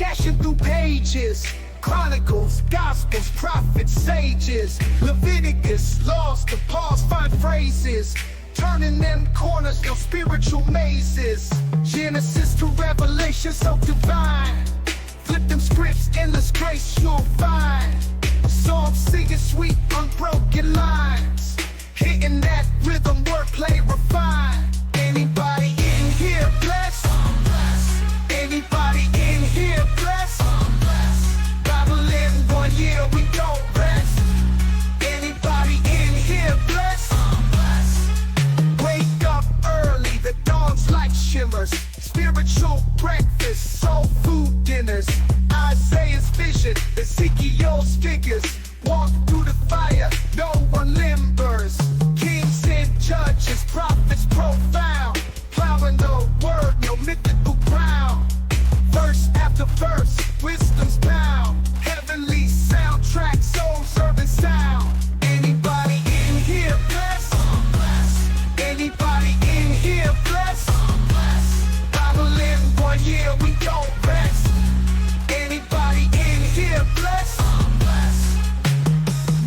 dashing through pages. Chronicles, Gospels, prophets, sages. Leviticus, laws to pause, find phrases. Turning them corners, your spiritual mazes. Genesis to Revelation, so divine. Flip them scripts, endless grace you'll find. Psalms singing sweet, unbroken lines. Hitting that rhythm, wordplay refined. Anybody in here blessed? Anybody in here blessed? Bible in 1 year, we don't rest. Anybody in here blessed? Wake up early, the dawn's light shimmers. Spiritual breakfast, soul food dinners. Isaiah's vision, Ezekiel's figures. Walk through the fire, no one limbers. Kings and judges, prophets profound. Plowing the word, no mythical ground. Verse after verse, wisdom's bound. Heavenly soundtrack, soul serving sound. Anybody in here blessed? Anybody in here blessed? Bible in 1 year, we don't rest. Anybody in here blessed?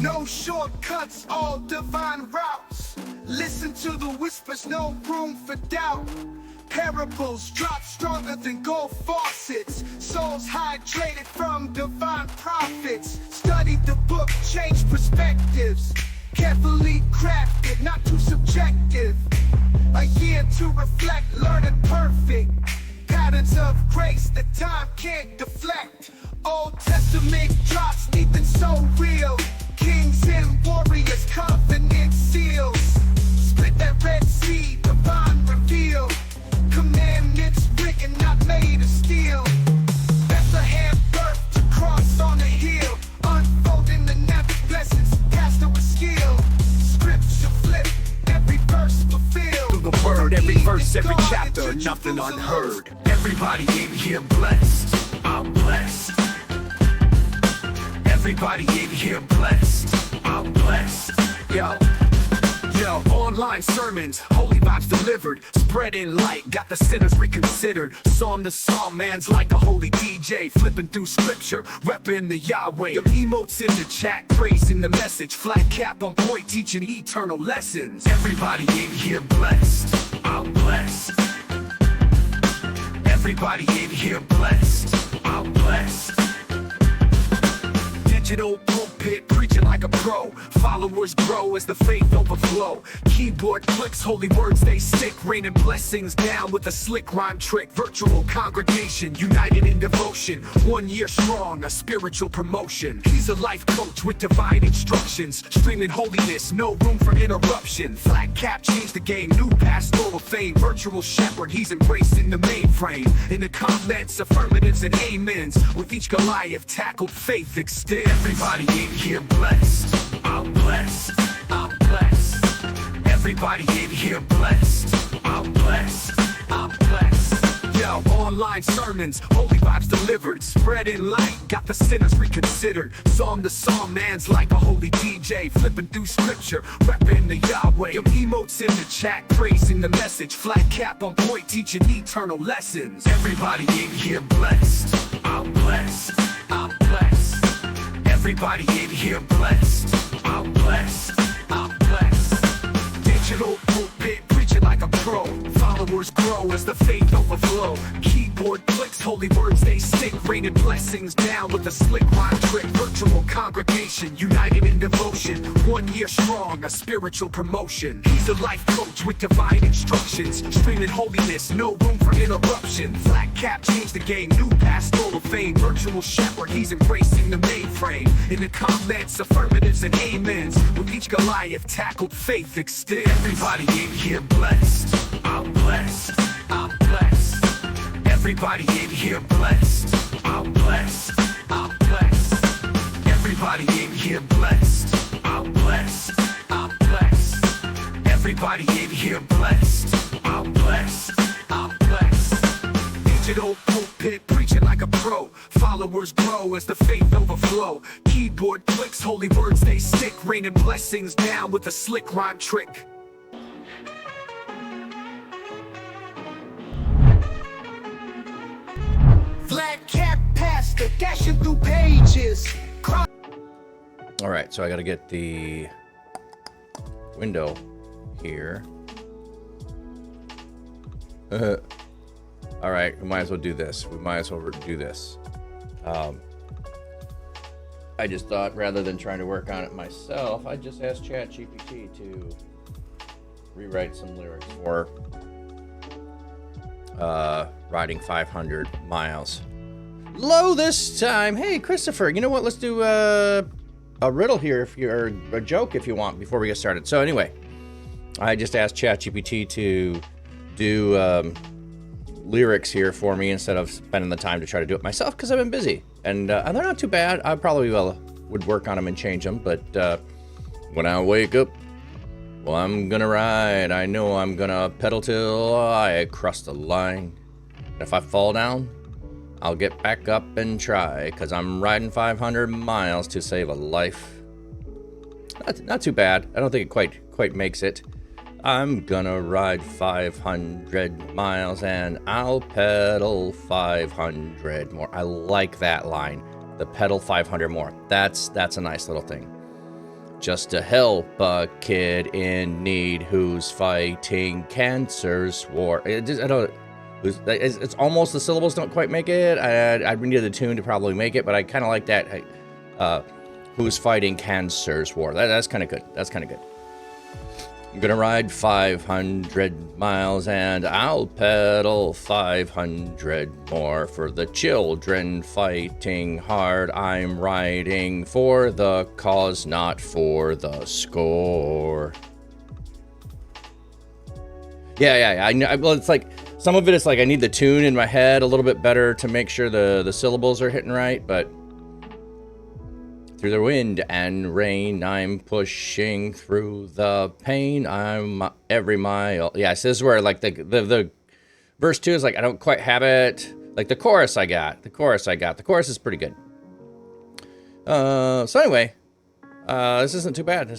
No shortcuts, all divine routes. Listen to the whispers, no room for doubt. Parables drop stronger than gold faucets. Souls hydrated from divine prophets. Study the book, change perspectives. Carefully crafted, not too subjective. A year to reflect, learning perfect. Patterns of grace that time can't deflect. Old Testament drops, Ethan so real. Kings and warriors, covenant seals. Split that Red Sea, divine reveal. Commandments written, not made of steel. Bethlehem birth to cross on the hill. Unfolding the natural blessings, pastor with skill. Scripture flip, every verse fulfilled. Through the word, every verse, every chapter, nothing unheard. Everybody in here blessed, I'm blessed. Everybody in here blessed, I'm blessed. Yo, online sermons, holy vibes delivered. Spreading light, got the sinners reconsidered. Psalm to psalm, man's like a holy DJ. Flipping through scripture, repping the Yahweh. Your emotes in the chat, praising the message. Flat cap on point, teaching eternal lessons. Everybody in here blessed, I'm blessed. Everybody in here blessed, I'm blessed. Digital pulpit, preaching like a pro. Followers grow as the faith overflow. Keyboard clicks, holy words they stick. Raining blessings down with a slick rhyme trick. Virtual congregation, united in devotion. 1 year strong, a spiritual promotion. He's a life coach with divine instructions. Streaming holiness, no room for interruption. Flat cap changed the game, new pastoral fame. Virtual shepherd, he's embracing the mainframe. In the comments, affirmatives and amens. With each Goliath tackled, faith extends. Everybody in here blessed, I'm blessed, I'm blessed. Everybody in here blessed, I'm blessed, I'm blessed. Yo, online sermons, holy vibes delivered. Spreading light, got the sinners reconsidered. Psalm to psalm, man's like a holy DJ. Flipping through scripture, repping the Yahweh. Your emotes in the chat, praising the message. Flat cap on point, teaching eternal lessons. Everybody in here blessed, I'm blessed, I'm blessed. Everybody in here blessed, I'm blessed, I'm blessed. Digital pulpit, preaching like a pro. Followers grow as the faith overflow. Keyboard clicks, holy words they stick. Raining blessings down with a slick rhyme trick. Virtual congregation, united in devotion. 1 year strong, a spiritual promotion. He's a life coach with divine instructions. Streaming holiness, no room for interruption. Flat cap changed the game, new pastoral fame. Virtual shepherd, he's embracing the mainframe. In the comments, affirmatives and amens. With each Goliath tackled, faith extends. Everybody in here blessed, I'm blessed, I'm blessed. Everybody in here blessed, I'm blessed, I'm blessed. Everybody in here blessed, I'm blessed, I'm blessed. Everybody in here blessed, I'm blessed, I'm blessed. Digital pulpit, preaching like a pro. Followers grow as the faith overflow. Keyboard clicks, holy words they stick. Raining blessings down with a slick rhyme trick. Flat cap pack. dashing through pages. All right, so I got to get the window here. All right, we might as well do this. I just thought rather than trying to work on it myself, I'd just ask ChatGPT to rewrite some lyrics for riding 500 miles. Low this time. Hey, Christopher, you know what? Let's do a riddle here, or a joke if you want, before we get started. So anyway, I just asked ChatGPT to do lyrics here for me instead of spending the time to try to do it myself because I've been busy. And they're not too bad. I probably would work on them and change them. But when I wake up, well, I'm gonna ride. I know I'm gonna pedal till I cross the line. If I fall down, I'll get back up and try, because I'm riding 500 miles to save a life. Not too bad. I don't think it quite makes it. I'm gonna ride 500 miles and I'll pedal 500 more. I like that line. The pedal 500 more. That's a nice little thing. Just to help a kid in need who's fighting cancer's war. It's almost, the syllables don't quite make it. I needed the tune to probably make it, but I kind of like that. Who's fighting cancer's war. That's kind of good. That's kind of good. I'm gonna ride 500 miles and I'll pedal 500 more for the children fighting hard. I'm riding for the cause, not for the score. Yeah. Well, it's like some of it is like I need the tune in my head a little bit better to make sure the syllables are hitting right, but through the wind and rain, I'm pushing through the pain. I'm every mile. Yeah, so this is where like the verse 2 is like I don't quite have it. Like the chorus I got. The chorus is pretty good. So anyway, this isn't too bad.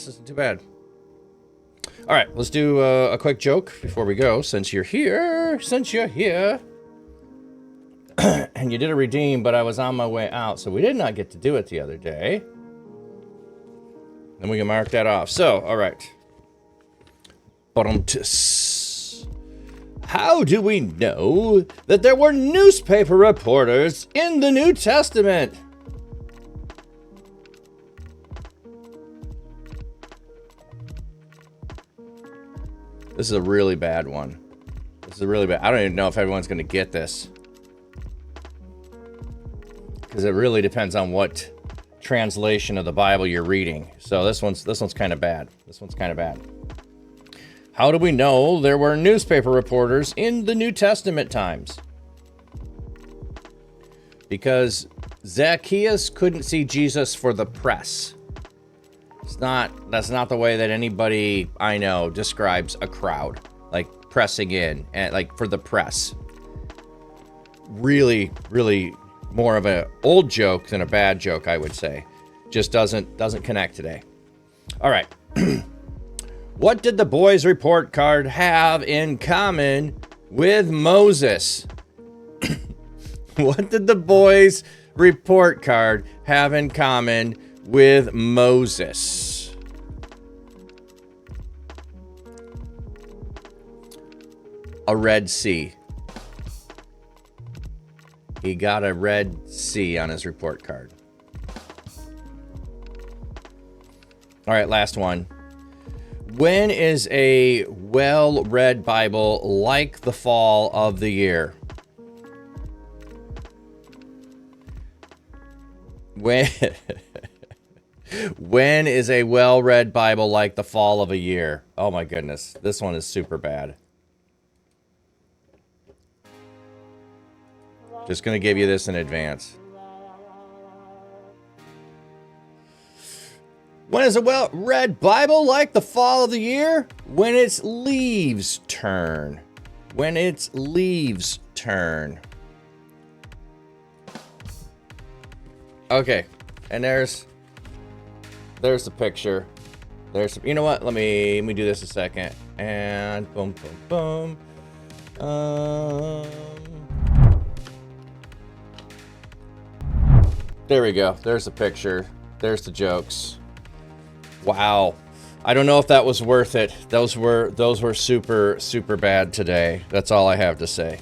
All right, let's do a quick joke before we go. Since you're here. And you did a redeem, but I was on my way out, so we did not get to do it the other day. Then we can mark that off. So, all right. How do we know that there were newspaper reporters in the New Testament? This is a really bad one. I don't even know if everyone's going to get this. Because it really depends on what translation of the Bible you're reading. So this one's kind of bad. How do we know there were newspaper reporters in the New Testament times? Because Zacchaeus couldn't see Jesus for the press. That's not the way that anybody I know describes a crowd, like pressing in and like for the press. Really, really more of an old joke than a bad joke, I would say. Just doesn't connect today. All right. What did the boys' report card have in common with Moses? What did the boys' report card have in common with Moses? A Red Sea. He got a Red Sea on his report card. All right, last one. When is a well-read Bible like the fall of the year? When is a well-read Bible like the fall of a year? Oh my goodness, this one is super bad. Just gonna give you this in advance. When is a well-read Bible like the fall of the year? When its leaves turn. When its leaves turn. Okay, and there's the picture. You know what? Let me do this a second. And boom, boom, boom. There we go. There's the picture. There's the jokes. Wow. I don't know if that was worth it. Those were super, super bad today. That's all I have to say.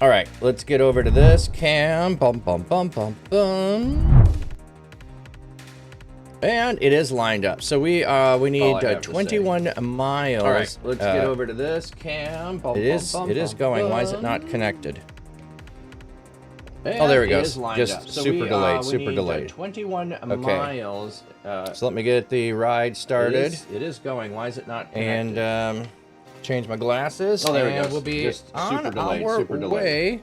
All right, let's get over to this cam. Bum, bum, bum, bum, bum. And it is lined up. So we need 21 miles. All right, let's get over to this cam. It is going. Why is it not connected? Oh, there it goes. Just super delayed, super delayed. 21 Okay. miles. So let me get the ride started. It is going. Why is it not connected? And change my glasses. Oh, there we and go. we'll be Just on super delayed, our super delayed. way.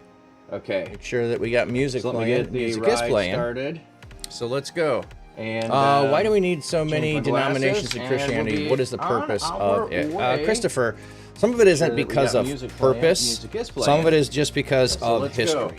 Okay. Make sure that we got music So let me playing. get the Music ride is playing. started. So let's go. And Why do we need so change many my denominations glasses, in and Christianity? we'll be What is the on purpose our of it? way. Christopher, some of it isn't Sure that we because got of music playing. purpose. Music is playing. Some of it is just because So of let's history. go.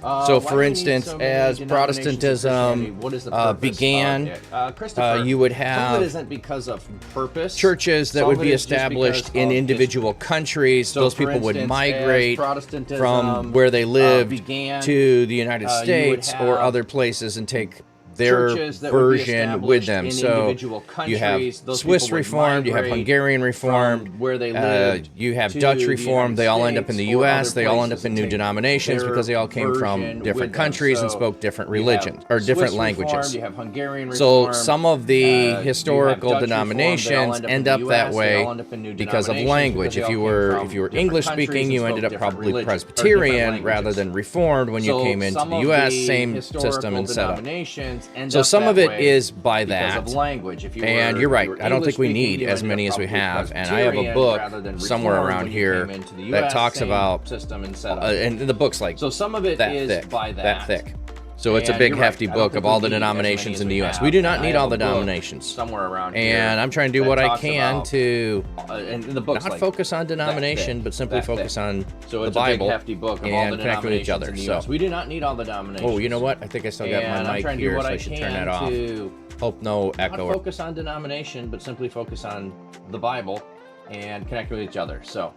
So, Why for do we need instance, so many as denominations in Protestantism Christianity? What is the purpose began, of it? Christopher, you would some of have it isn't because of purpose. churches that Some would of be it is just established because in of individual countries. So, Those for people would instance, migrate as Protestantism, from where they lived began, to the United you would States or have other places and take their churches that would be version with established them. in So individual you have countries. Those Swiss people would Reformed, you have migrate Hungarian Reformed, from where they lived you have to Dutch the Reformed. They United all end up in the States or U.S. other They all end up places in and new take denominations their because they all came from version different with them. countries and So spoke different you have religions or different Swiss languages. Reformed, you have Hungarian So Reformed, some of the you have historical Dutch Reformed, they all denominations end up end in the up that US, they way all end up in new because of denominations language. because they If all you came were from different English countries speaking, and you spoke ended up different probably religions or different Presbyterian rather languages. than Reformed when you So came into some the of U.S. the Same historical system and setup. denominations end So up some that of it way is by because that. of language. If you And were, you're if right. you were I don't think we English-speaking, need you as ended many up as we probably have. And I have a Presbyterian book rather than somewhere Reformed around when you here came into the that US, talks same about, system and setup. and the book's like So some of it that is thick, by that thick. So it's a And big, you're right. hefty I don't book think of we all the need as many denominations as in we the U.S. have. We do not And I need have all a the book denominations. somewhere around here And I'm trying to do that what I talks can about, to and the book's not like focus on denomination, thick, but simply that focus thick. on So the it's Bible a big, hefty book of all and the connect with each denominations other. in the So, US. We do not need all the denominations. oh, you know what? I think I still got And my I'm mic trying to do here, what so I I should turn can that off. to Hope no not echo. focus on denomination, but simply focus on the Bible and connect with each other. So,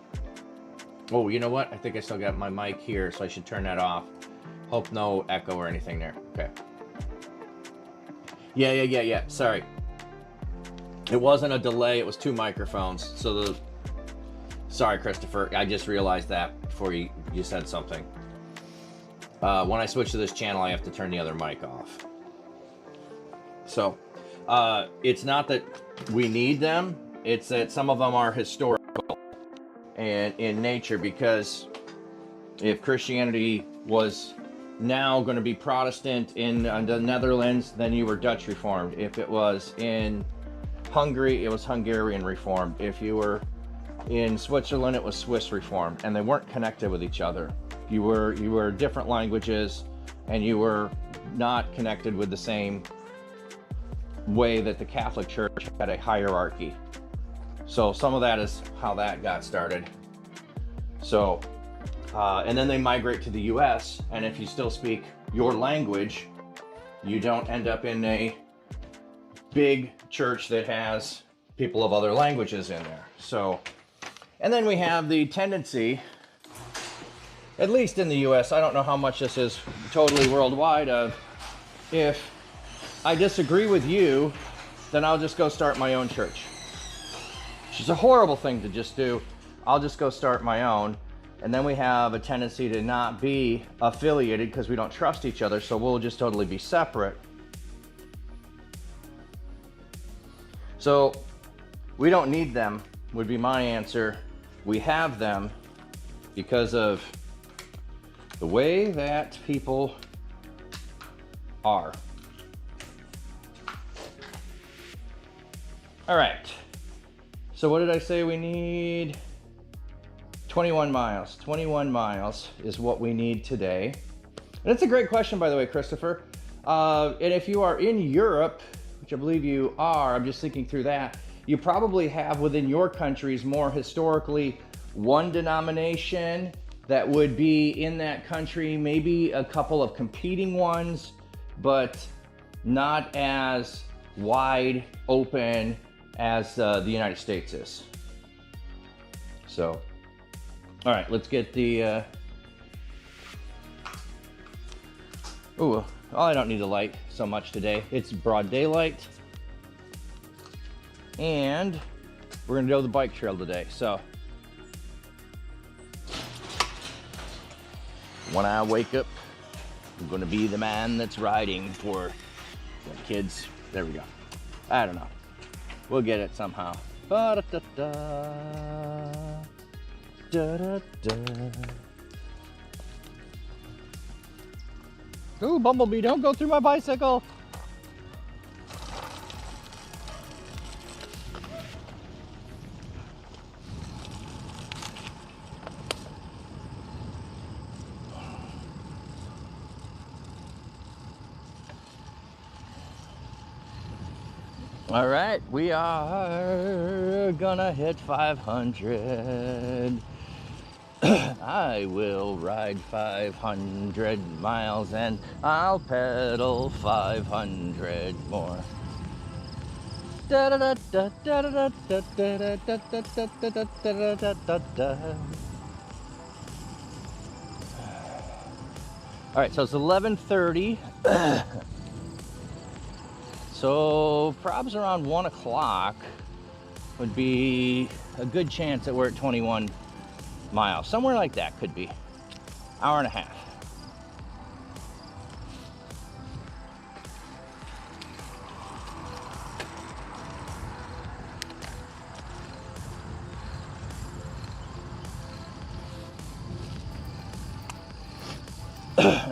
oh, you know what? I think I still got my mic here, so I should turn that off. Hope no echo or anything there. Okay. Yeah. Sorry. It wasn't a delay. It was two microphones. So sorry, Christopher. I just realized that before you said something. When I switch to this channel, I have to turn the other mic off. So, it's not that we need them. It's that some of them are historical and in nature, because if Christianity was now going to be Protestant in the Netherlands, then you were Dutch Reformed. If it was in Hungary, it was Hungarian Reformed. If you were in Switzerland, it was Swiss Reformed, and they weren't connected with each other. You were different languages, and you were not connected with the same way that the Catholic Church had a hierarchy. So some of that is how that got started. So, and then they migrate to the US, and if you still speak your language, you don't end up in a big church that has people of other languages in there. So, and then we have the tendency, at least in the US, I don't know how much this is totally worldwide, of if I disagree with you, then I'll just go start my own church. Which is a horrible thing to just do. I'll just go start my own. And then we have a tendency to not be affiliated because we don't trust each other, so we'll just totally be separate. So we don't need them, would be my answer. We have them because of the way that people are. All right. So what did I say we need? 21 miles. 21 miles is what we need today. And it's a great question, by the way, Christopher. And if you are in Europe, which I believe you are, I'm just thinking through that, you probably have within your countries more historically one denomination that would be in that country, maybe a couple of competing ones, but not as wide open as the United States is. So, all right, let's get the, Well, I don't need the light so much today. It's broad daylight. And we're gonna go the bike trail today. So when I wake up, I'm gonna be the man that's riding for the kids. There we go. I don't know. We'll get it somehow. Ba-da-da-da. Da-da-da. Ooh, Bumblebee, don't go through my bicycle. All right, we are gonna hit 500. I will ride 500 miles and I'll pedal 500 more. All right, so it's 11:30. So probs around 1 o'clock would be a good chance that we're at 21 miles. Somewhere like that could be. Hour and a half.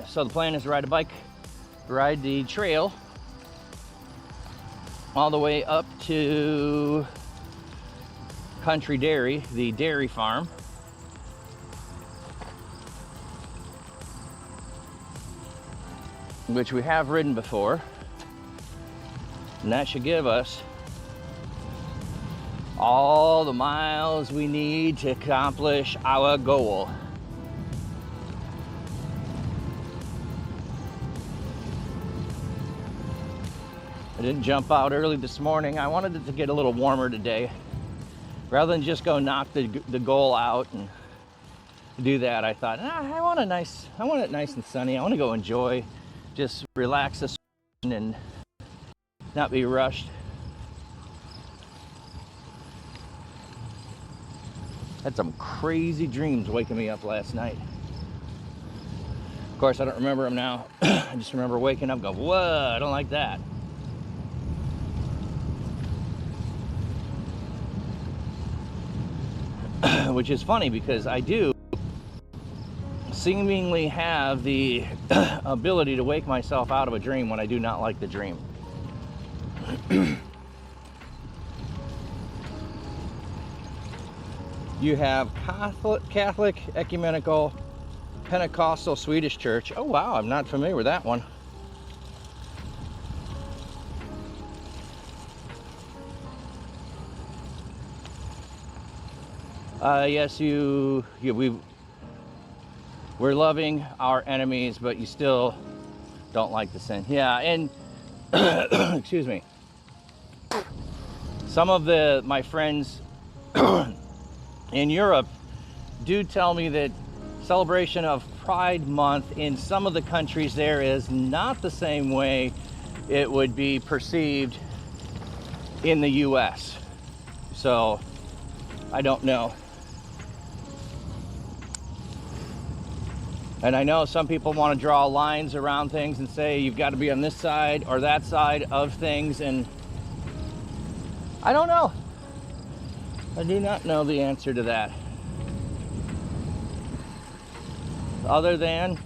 So the plan is to ride a bike, ride the trail all the way up to Country Dairy, the dairy farm. Which we have ridden before. And that should give us all the miles we need to accomplish our goal. I didn't jump out early this morning. I wanted it to get a little warmer today. Rather than just go knock the goal out and do that, I thought, I want it nice and sunny. I want to go enjoy, just relax this and not be rushed. Had some crazy dreams waking me up last night. Of course, I don't remember them now. I just remember waking up going, whoa, I don't like that. Which is funny because I do seemingly have the ability to wake myself out of a dream when I do not like the dream. You have Catholic, Ecumenical, Pentecostal, Swedish Church. Oh wow, I'm not familiar with that one. Yes, we're loving our enemies, but you still don't like the sin. Yeah, and excuse me. Some of my friends in Europe do tell me that celebration of Pride Month in some of the countries there is not the same way it would be perceived in the US. So I don't know. And I know some people want to draw lines around things and say you've got to be on this side or that side of things, and I don't know. I do not know the answer to that. Other than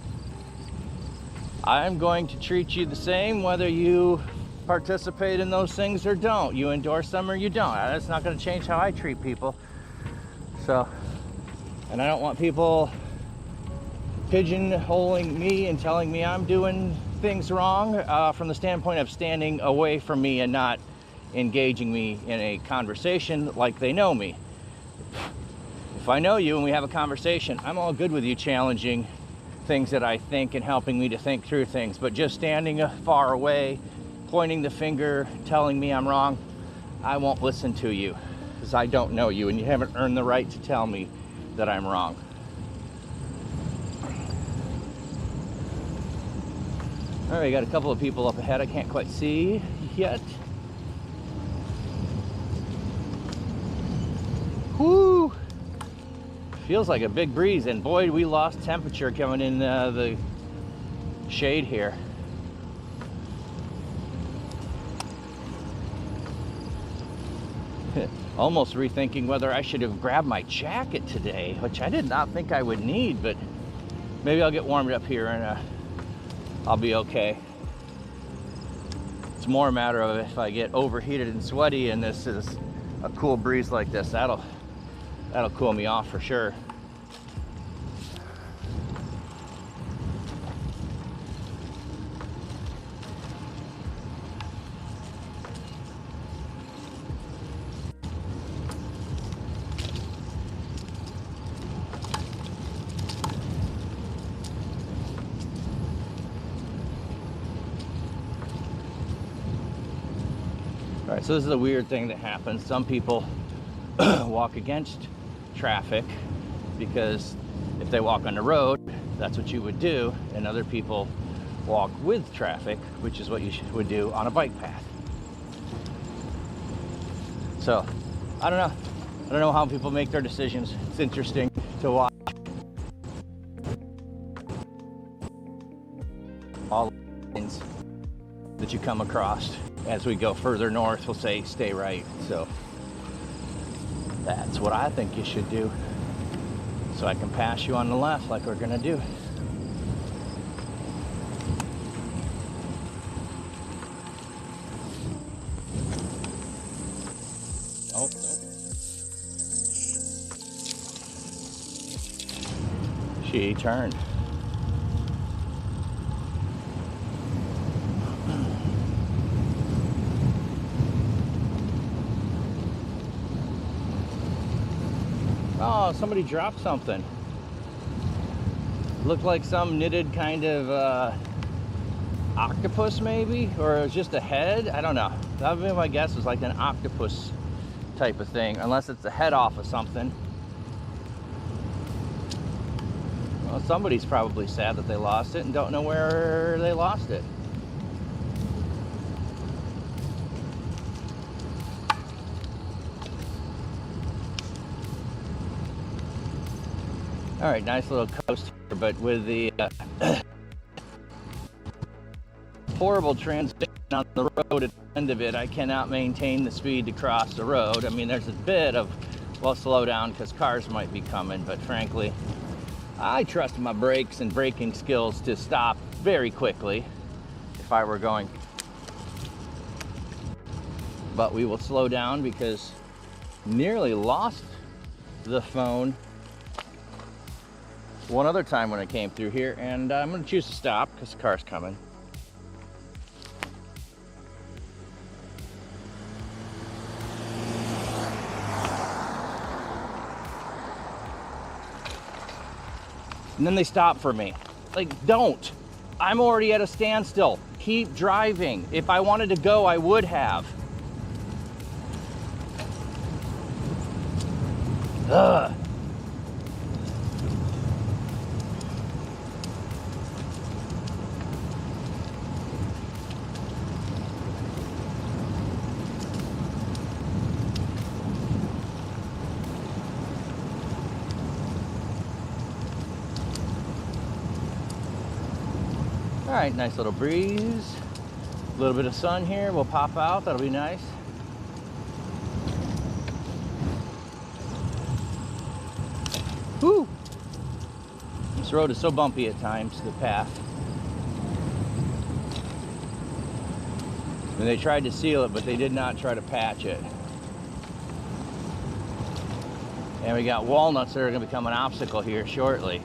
I'm going to treat you the same whether you participate in those things or don't. You endorse them or you don't. That's not going to change how I treat people. So, and I don't want people pigeonholing me and telling me I'm doing things wrong from the standpoint of standing away from me and not engaging me in a conversation like they know me. If I know you and we have a conversation, I'm all good with you challenging things that I think and helping me to think through things, but just standing far away, pointing the finger, telling me I'm wrong, I won't listen to you because I don't know you and you haven't earned the right to tell me that I'm wrong. All right, got a couple of people up ahead I can't quite see yet. Whoo! Feels like a big breeze, and boy, we lost temperature coming in the shade here. Almost rethinking whether I should have grabbed my jacket today, which I did not think I would need, but maybe I'll get warmed up here and I'll be okay. It's more a matter of if I get overheated and sweaty and this is a cool breeze like this, that'll cool me off for sure. All right, so this is a weird thing that happens. Some people walk against traffic because if they walk on the road, that's what you would do, and other people walk with traffic, which is what you would do on a bike path. So, I don't know. I don't know how people make their decisions. It's interesting to watch. All things that you come across as we go further north will say stay right. So that's what I think you should do, so I can pass you on the left like we're gonna do. Oh, she turned. Oh, somebody dropped something. Looked like some knitted kind of octopus maybe, or it was just a head. I don't know. That would be my guess. Was like an octopus type of thing, unless it's the head off of something. Well, somebody's probably sad that they lost it and don't know where they lost it. All right, nice little coast here, but with the horrible transition on the road at the end of it, I cannot maintain the speed to cross the road. I mean, there's a bit of, well, slow down because cars might be coming, but frankly, I trust my brakes and braking skills to stop very quickly if I were going. But we will slow down because nearly lost the phone one other time when I came through here, and I'm gonna choose to stop because the car's coming. And then they stop for me. Like, don't. I'm already at a standstill. Keep driving. If I wanted to go, I would have. Ugh. All right, nice little breeze. A little bit of sun here. We'll pop out. That'll be nice. Whew. This road is so bumpy at times, the path. And they tried to seal it, but they did not try to patch it. And we got walnuts that are going to become an obstacle here shortly.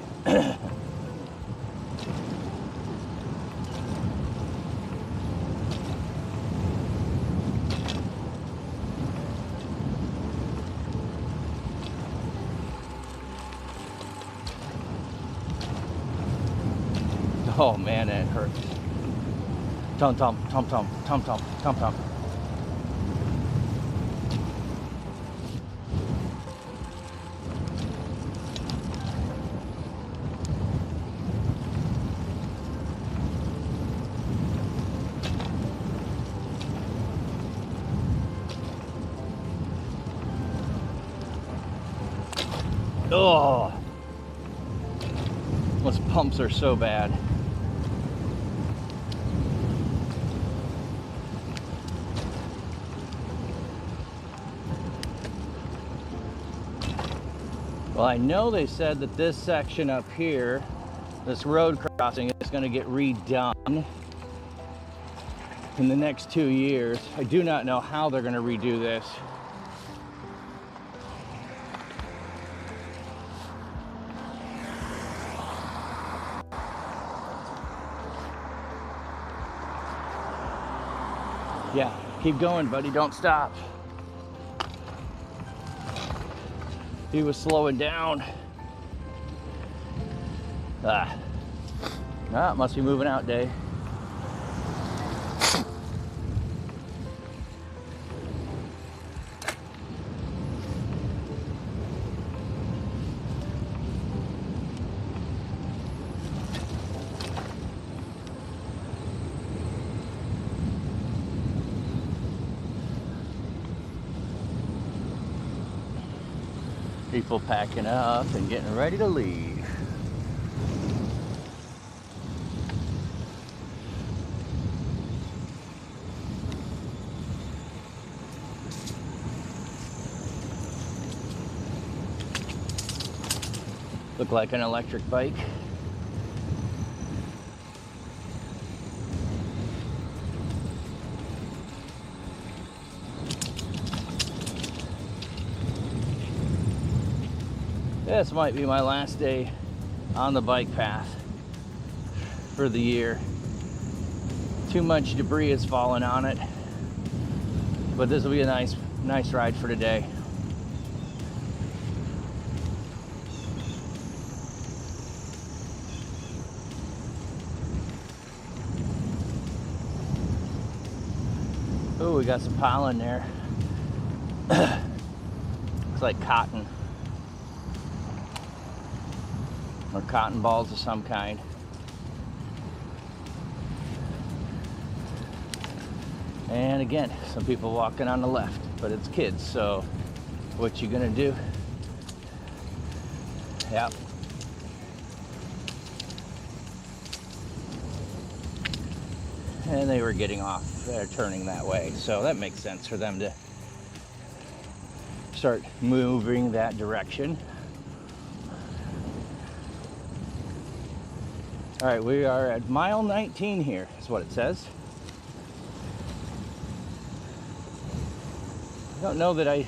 Oh man, it hurts. Tom tom, tom tom, tom tom, tom tom. Oh, those pumps are so bad. Well, I know they said that this section up here, this road crossing, is going to get redone in the next 2 years. I do not know how they're going to redo this. Yeah, keep going, buddy. Don't stop. He was slowing down. Must be moving out day. People packing up and getting ready to leave. Look like an electric bike. This might be my last day on the bike path for the year. Too much debris has fallen on it, but this will be a nice ride for today. Oh, we got some pollen there. Looks like cotton. Or cotton balls of some kind. And again, some people walking on the left, but it's kids, so what you gonna do? Yep. And they were getting off, they're turning that way, so that makes sense for them to start moving that direction. All right, we are at mile 19 here, is what it says. I don't know that I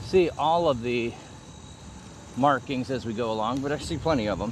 see all of the markings as we go along, but I see plenty of them.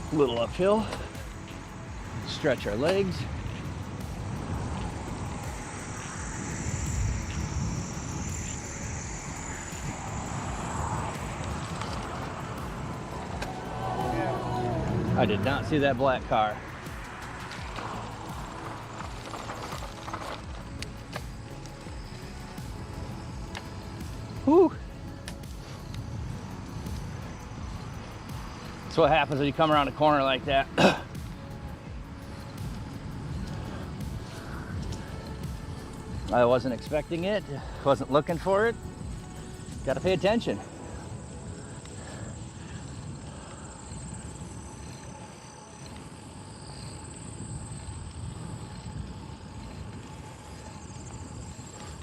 A little uphill, stretch our legs. I did not see that black car. Whew. That's what happens when you come around a corner like that. I wasn't expecting it, wasn't looking for it. Got to pay attention.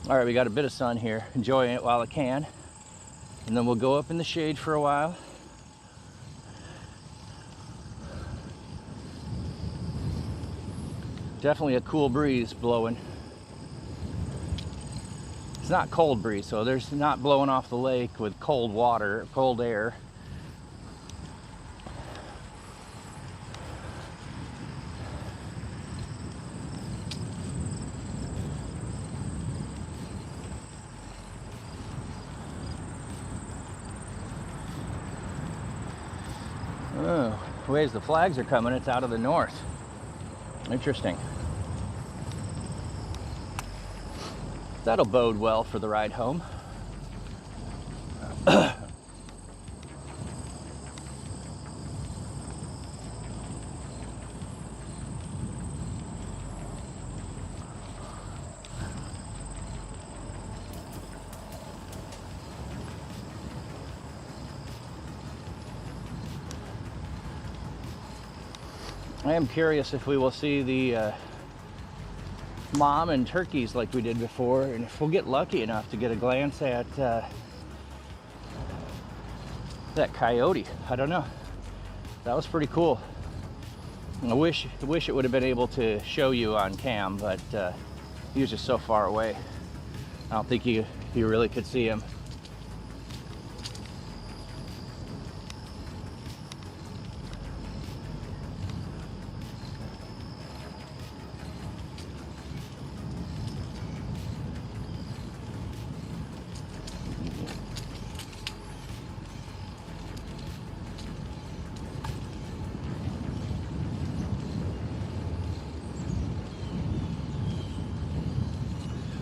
All right, we got a bit of sun here, enjoying it while I can. And then we'll go up in the shade for a while. Definitely a cool breeze blowing. It's not cold breeze, so there's not blowing off the lake with cold water, cold air. Oh, ways the flags are coming, it's out of the north. Interesting. That'll bode well for the ride home. I am curious if we will see the mom and turkeys like we did before, and if we'll get lucky enough to get a glance at that coyote. I don't know. That was pretty cool. I wish it would have been able to show you on cam, but he was just so far away. I don't think you really could see him.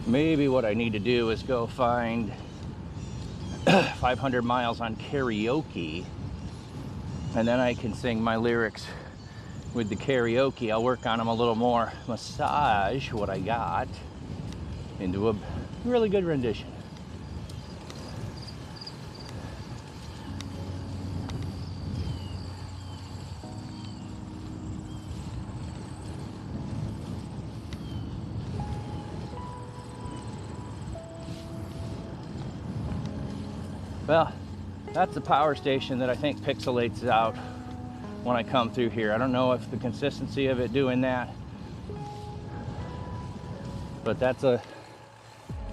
Maybe what I need to do is go find 500 miles on karaoke, and then I can sing my lyrics with the karaoke. I'll work on them a little more, massage what I got into a really good rendition. Well, that's the power station that I think pixelates out when I come through here. I don't know if the consistency of it doing that, but if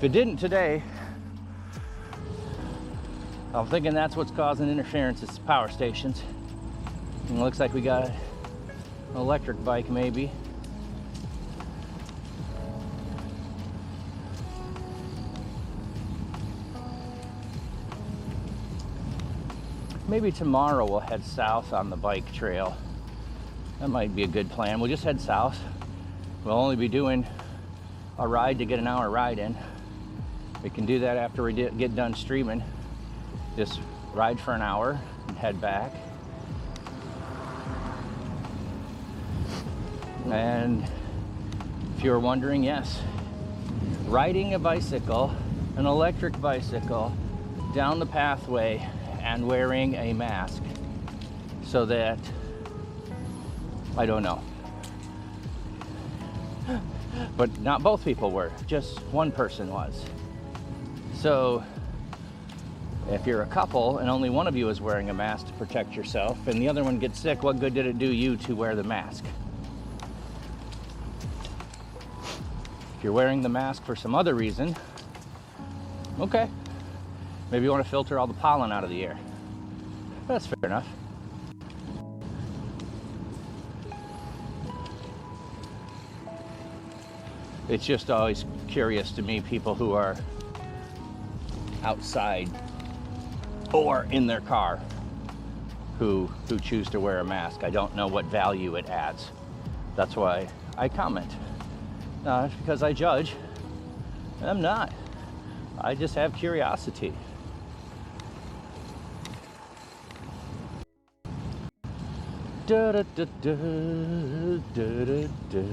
it didn't today, I'm thinking that's what's causing interference. It's power stations. And it looks like we got an electric bike maybe. Maybe tomorrow we'll head south on the bike trail. That might be a good plan. We'll just head south. We'll only be doing a ride to get an hour ride in. We can do that after we get done streaming. Just ride for an hour and head back. And if you're wondering, yes, riding a bicycle, an electric bicycle, down the pathway and wearing a mask so that, I don't know, but not both people were, just one person was. So if you're a couple and only one of you is wearing a mask to protect yourself and the other one gets sick, what good did it do you to wear the mask? If you're wearing the mask for some other reason, okay. Maybe you want to filter all the pollen out of the air. That's fair enough. It's just always curious to me, people who are outside or in their car who choose to wear a mask. I don't know what value it adds. That's why I comment. Not because I judge. I'm not. I just have curiosity. Da, da, da, da, da, da, da.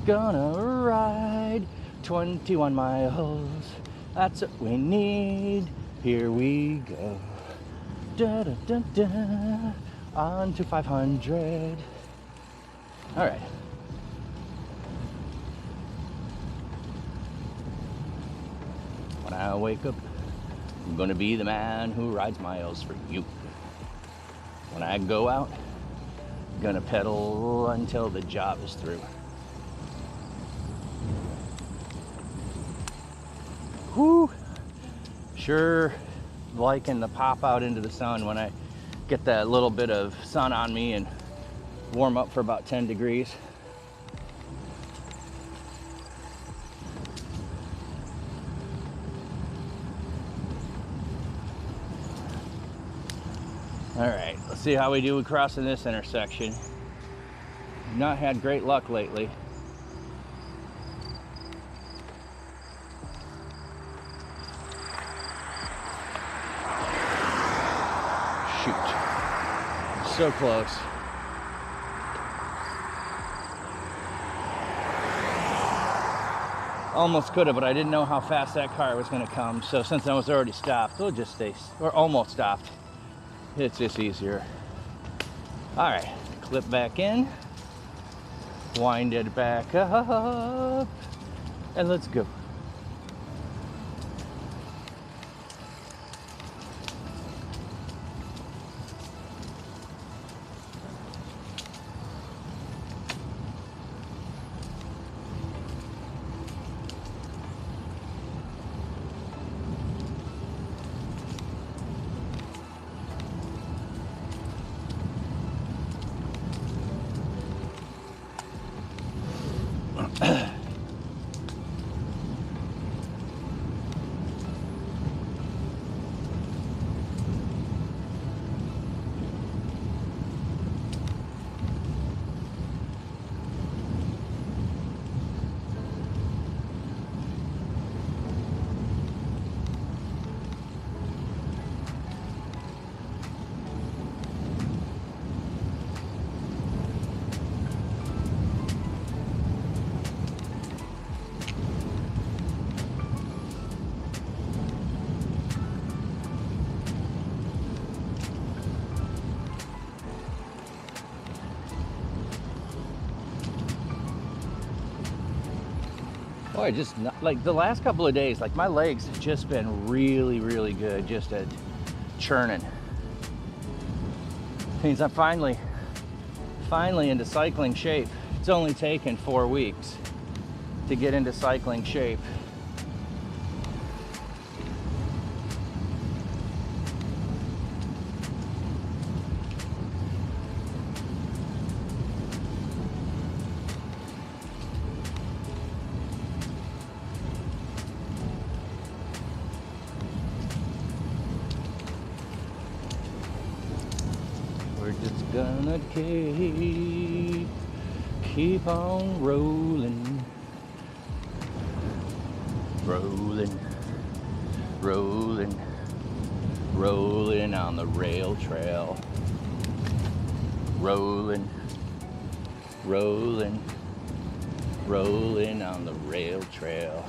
Gonna ride 21 miles. That's what we need. Here we go. Da, da, da, da. On to 500. All right. When I wake up, I'm gonna be the man who rides miles for you. When I go out, gonna pedal until the job is through. whoo, sure liking the pop out into the sun when I get that little bit of sun on me and warm up for about 10 degrees. All right, let's see how we do with crossing this intersection. Not had great luck lately. Shoot, so close. Almost could have, but I didn't know how fast that car was gonna come. So since I was already stopped, we'll just stay, or almost stopped. It's just easier. All right, clip back in, wind it back up, and let's go. Boy, just not, like the last couple of days, like my legs have just been really, really good, just at churning. Means I'm finally into cycling shape. It's only taken 4 weeks to get into cycling shape. We're just gonna keep on rolling, rolling, rolling, rolling on the rail trail, rolling, rolling, rolling on the rail trail.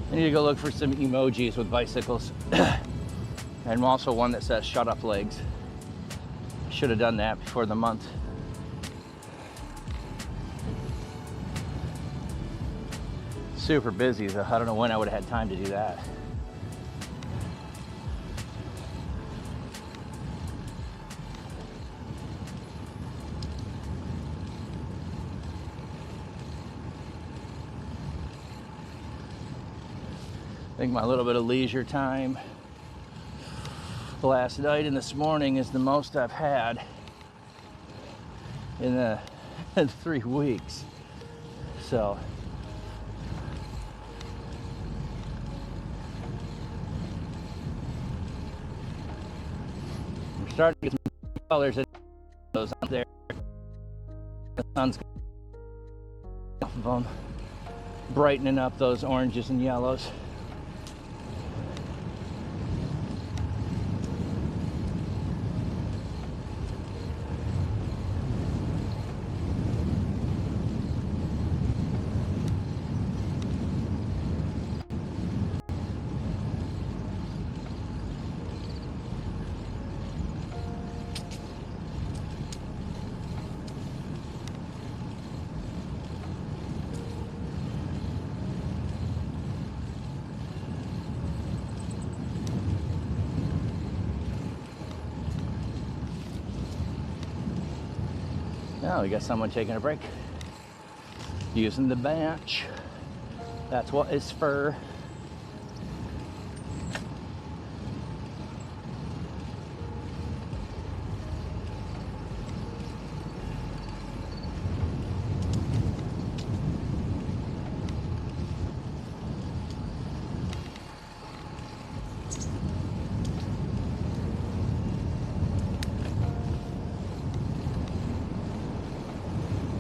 I need to go look for some emojis with bicycles and also one that says shut up legs. Should have done that before the month. Super busy, so I don't know when I would have had time to do that. I think my little bit of leisure time last night and this morning is the most I've had in 3 weeks. So I'm starting to get some colors and those up there. The sun's off of them, brightening up those oranges and yellows. Now we got someone taking a break, using the bench. That's what it's for.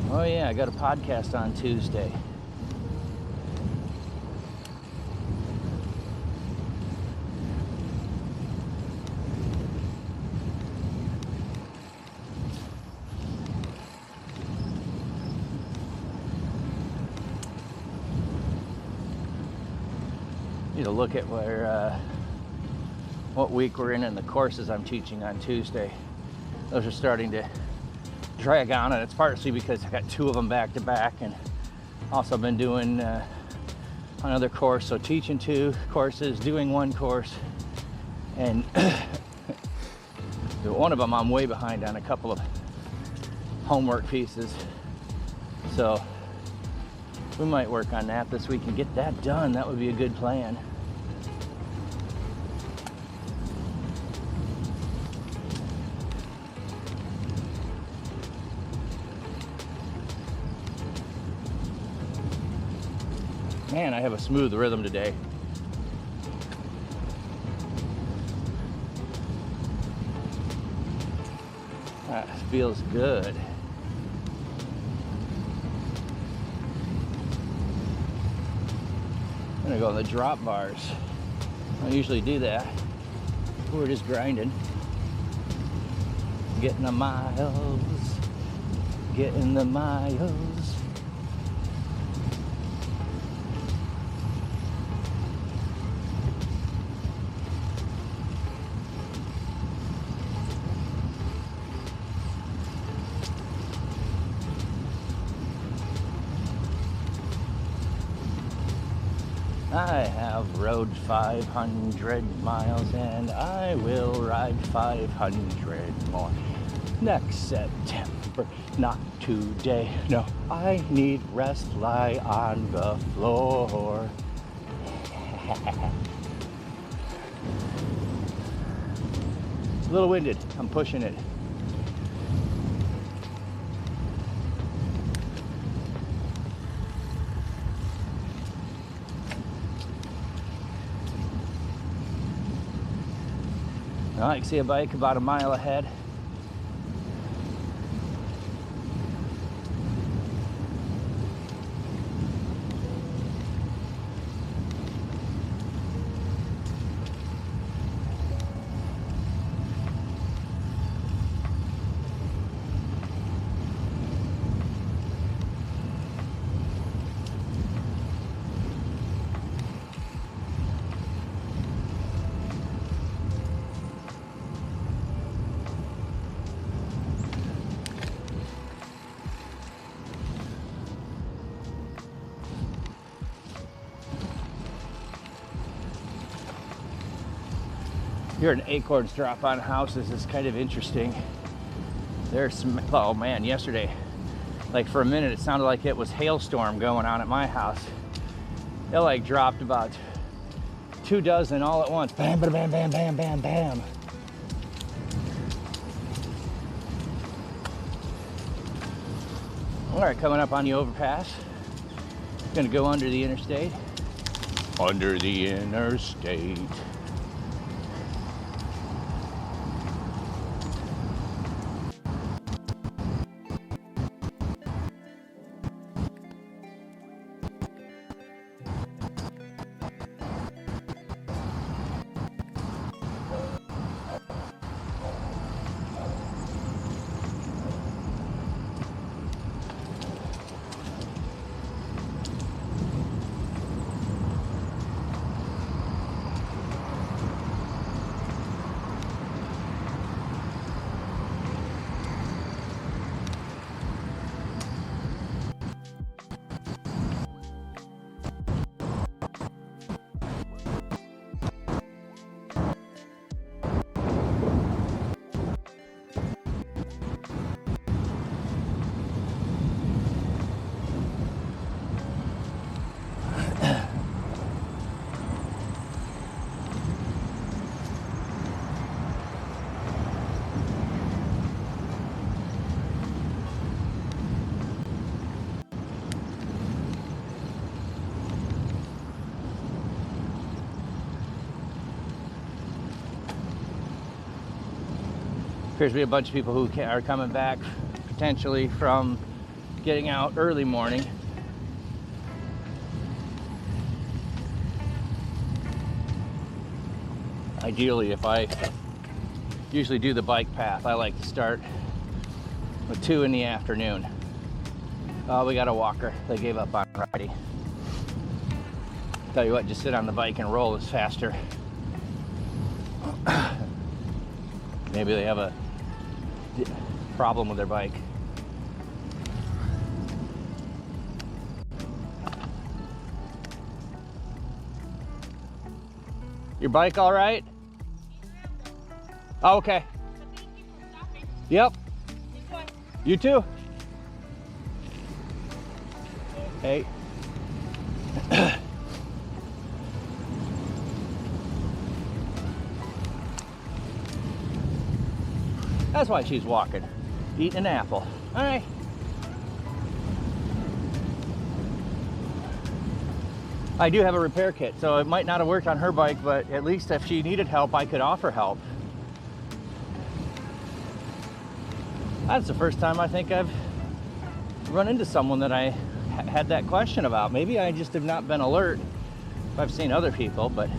Oh yeah, I got a podcast on Tuesday. Need to look at what week we're in and the courses I'm teaching on Tuesday. Those are starting to drag on, and it's partially because I got 2 of them back to back, and also been doing another course, so teaching 2 courses, doing 1 course, and one of them I'm way behind on a couple of homework pieces, so we might work on that this week and get that done. That would be a good plan. Man, I have a smooth rhythm today. That feels good. I'm gonna go on the drop bars. I usually do that. We're just grinding. Getting the miles. Getting the miles. I have rode 500 miles and I will ride 500 more next September. Not today, no, I need rest, lie on the floor. It's a little winded, I'm pushing it. I can see a bike about a mile ahead. Here an acorns drop on houses is kind of interesting. There's some, oh man, yesterday, like for a minute it sounded like it was hailstorm going on at my house. It like dropped about 2 dozen all at once. Bam, bam, bam, bam, bam, bam, bam. All right, coming up on the overpass. Gonna go under the interstate. Under the interstate. Appears to be a bunch of people who are coming back potentially from getting out early morning. Ideally, if I usually do the bike path, I like to start with 2 in the afternoon. Oh, we got a walker. They gave up on Friday. Tell you what, just sit on the bike and roll is faster. Maybe they have a problem with their bike. Your bike all right? Oh, okay. Yep. You too. Hey. That's why she's walking, eating an apple. All right. I do have a repair kit, so it might not have worked on her bike, but at least if she needed help, I could offer help. That's the first time I think I've run into someone that I had that question about. Maybe I just have not been alert. I've seen other people, but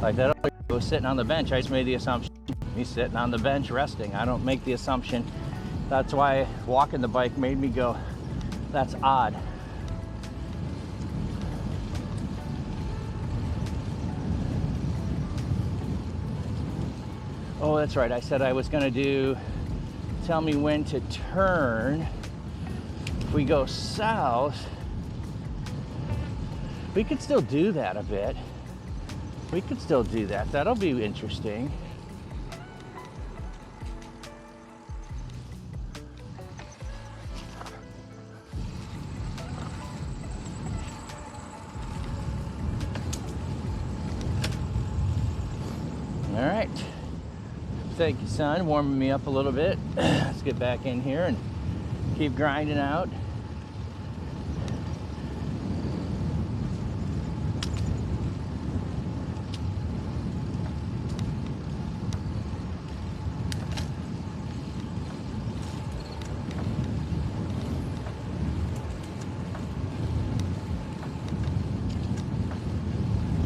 like that other guy was sitting on the bench. I just made the assumption he's sitting on the bench resting. I don't make the assumption. That's why walking the bike made me go, that's odd. Oh, that's right. I said I was gonna do, tell me when to turn. If we go south, we could still do that a bit. We could still do that. That'll be interesting. All right. Thank you, son. Warming me up a little bit. Let's get back in here and keep grinding out.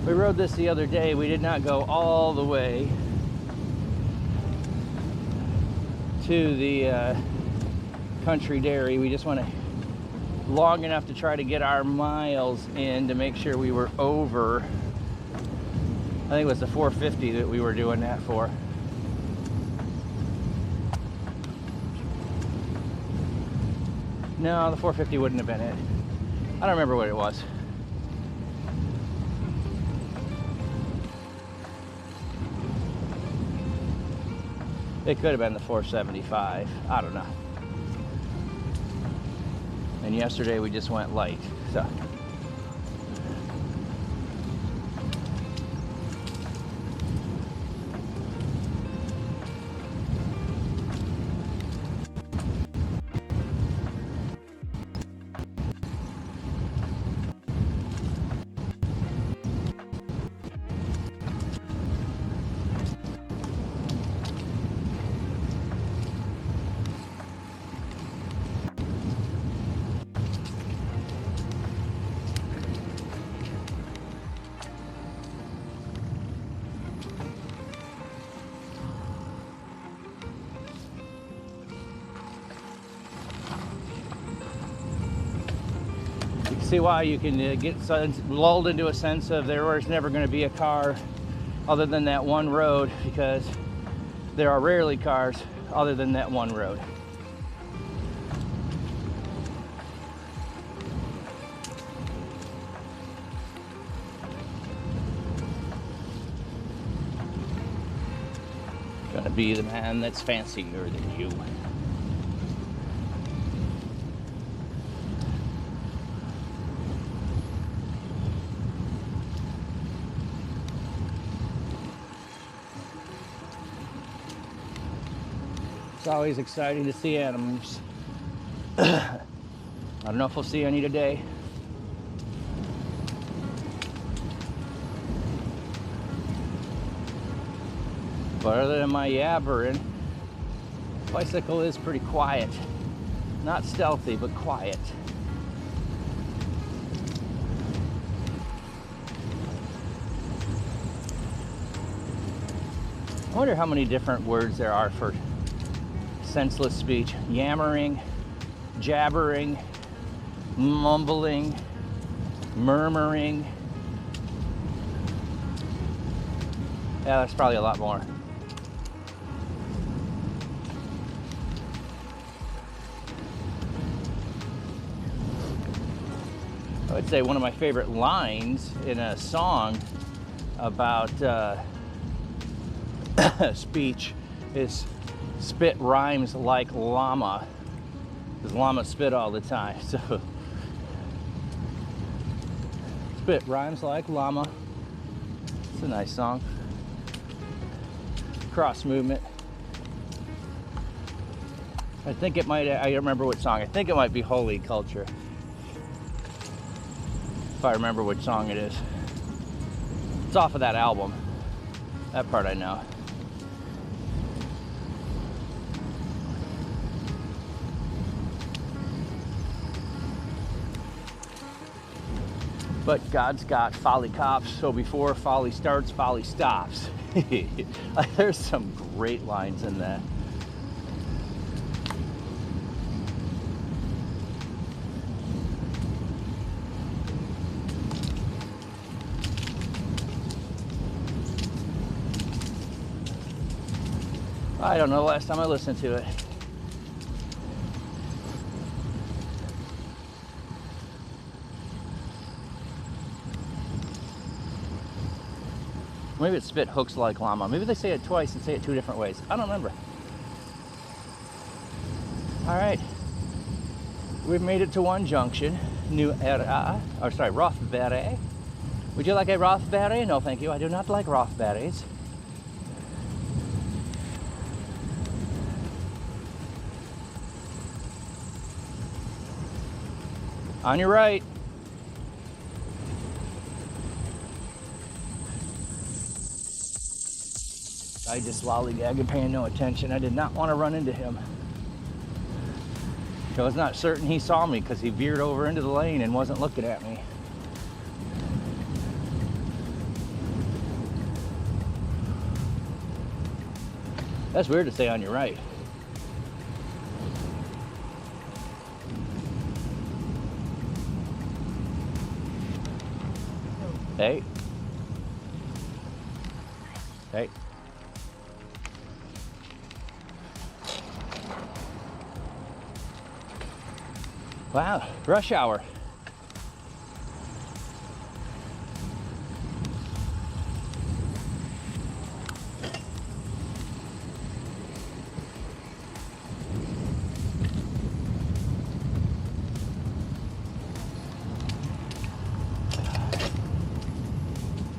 We rode this the other day. We did not go all the way to the country dairy. We just went long enough to try to get our miles in to make sure we were over. I think it was the 450 that we were doing that for. No, the 450 wouldn't have been it. I don't remember what it was. It could have been the 475. I don't know. And yesterday we just went light. So see why you can get lulled into a sense of there was never going to be a car other than that one road, because there are rarely cars other than that one road. Gonna be the man that's fancier than you. It's always exciting to see animals. I don't know if we'll see any today. But other than my yabbering, bicycle is pretty quiet. Not stealthy, but quiet. I wonder how many different words there are for senseless speech. Yammering, jabbering, mumbling, murmuring. Yeah, there's probably a lot more. I would say one of my favorite lines in a song about speech is spit rhymes like llama, because llamas spit all the time. So spit rhymes like llama. It's a nice song. Cross movement. I think it might, I don't remember what song. I think it might be Holy Culture, if I remember which song it is. It's off of that album. That part I know. But God's got folly cops, so before folly starts, folly stops. There's some great lines in that. I don't know the last time I listened to it. Maybe it spit hooks like llama. Maybe they say it twice and say it two different ways. I don't remember. All right. We've made it to one junction. Rothberry. Would you like a Rothberry? No, thank you. I do not like Rothberries. On your right. I just lollygagged, paying no attention. I did not want to run into him. I was not certain he saw me because he veered over into the lane and wasn't looking at me. That's weird to say on your right. Hey. Hey. Wow, rush hour.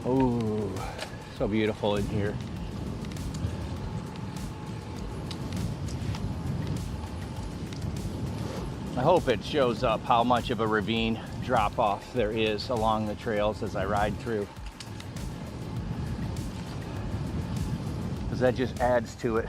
Oh, so beautiful in here. I hope it shows up how much of a ravine drop off there is along the trails as I ride through, because that just adds to it.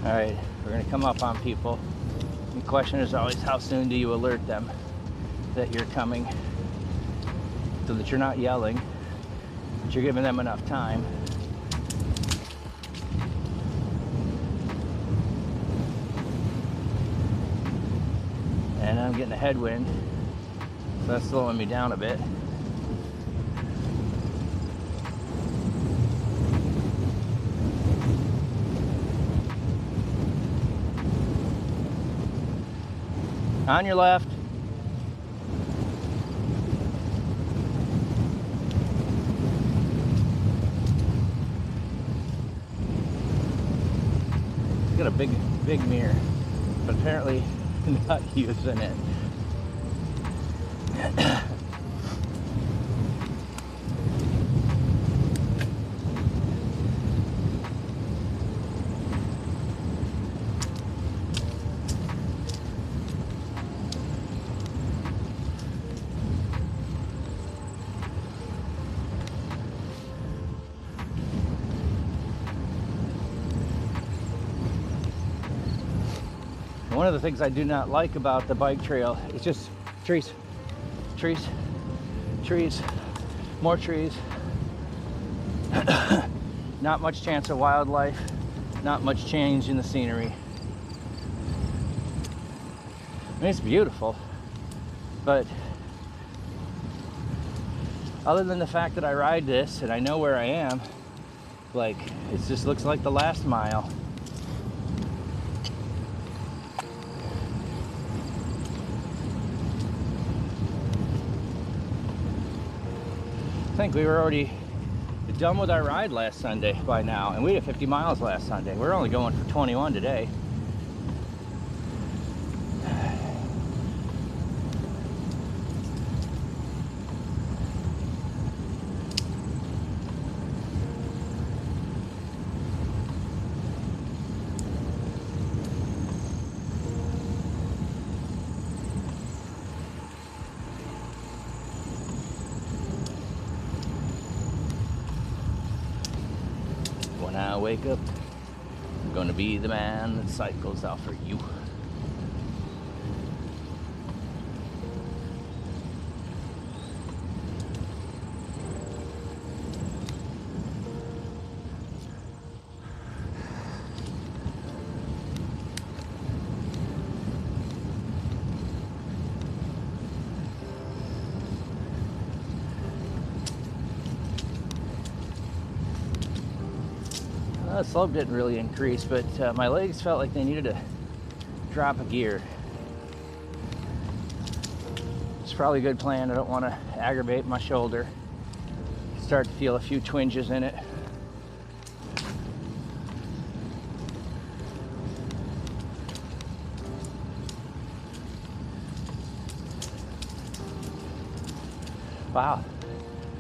All right, we're gonna come up on people. The question is always, how soon do you alert them that you're coming so that you're not yelling but you're giving them enough time. And I'm getting a headwind, so that's slowing me down a bit. On your left. It's got a big mirror, but apparently not using it. One of the things I do not like about the bike trail is just trees, trees, trees, more trees. Not much chance of wildlife, not much change in the scenery. I mean, it's beautiful, but other than the fact that I ride this and I know where I am, like, it just looks like the last mile. I think we were already done with our ride last Sunday by now, and we did 50 miles last Sunday. We're only going for 21 today. When I wake up, I'm gonna be the man that cycles out for you. The slope didn't really increase, but my legs felt like they needed to drop a gear. It's probably a good plan. I don't want to aggravate my shoulder. Start to feel a few twinges in it. Wow,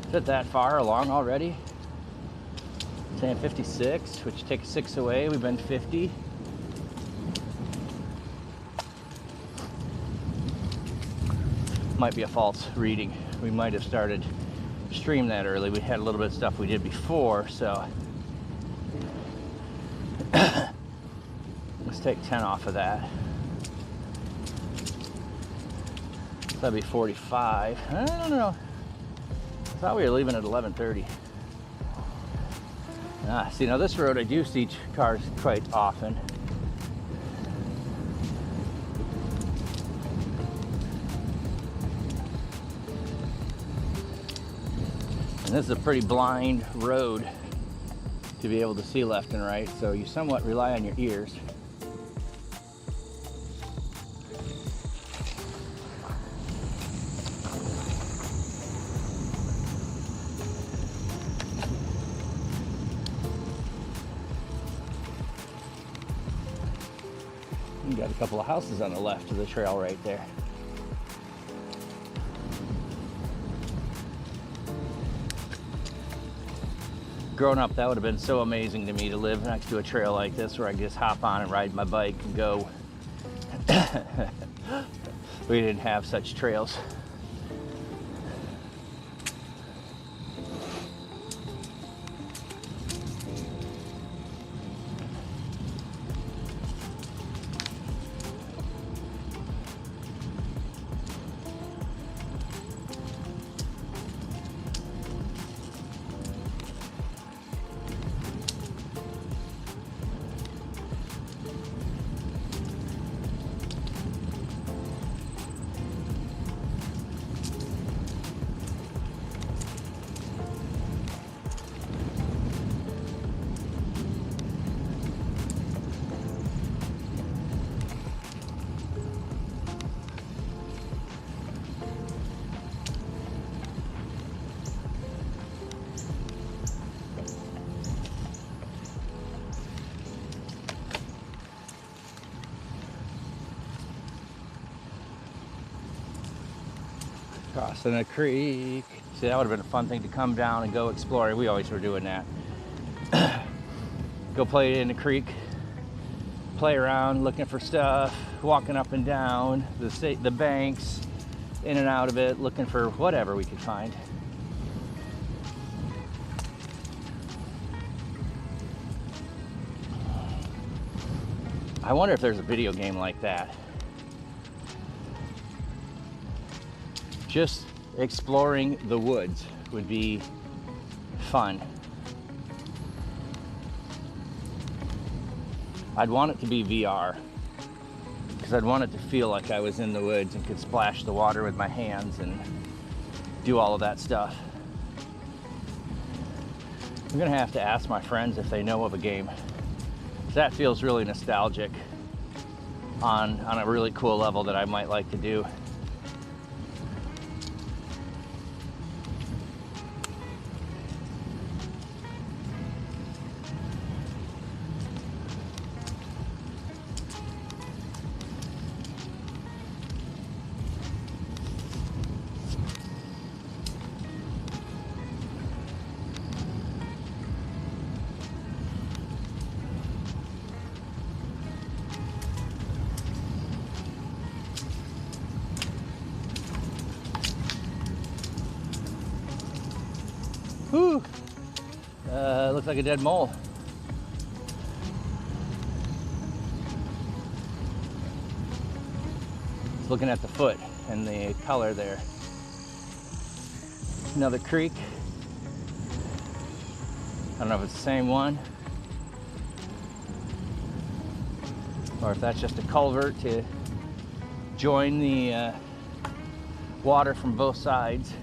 is it that far along already? Saying 56, which takes 6 away. We've been 50. Might be a false reading. We might have started stream that early. We had a little bit of stuff we did before, so let's take 10 off of that. So that'd be 45. I don't know. I thought we were leaving at 11:30. See, now this road I do see cars quite often. And this is a pretty blind road to be able to see left and right, so you somewhat rely on your ears. You got a couple of houses on the left of the trail right there. Growing up, that would have been so amazing to me to live next to a trail like this where I could just hop on and ride my bike and go. We didn't have such trails. Crossing a creek. See, that would have been a fun thing to come down and go exploring. We always were doing that. Go play in the creek, play around, looking for stuff, walking up and down the banks, in and out of it, looking for whatever we could find. I wonder if there's a video game like that. Just exploring the woods would be fun. I'd want it to be VR, because I'd want it to feel like I was in the woods and could splash the water with my hands and do all of that stuff. I'm gonna have to ask my friends if they know of a game. That feels really nostalgic on a really cool level that I might like to do. Whew. Looks like a dead mole. Just looking at the foot and the color there. Another creek. I don't know if it's the same one or if that's just a culvert to join the water from both sides.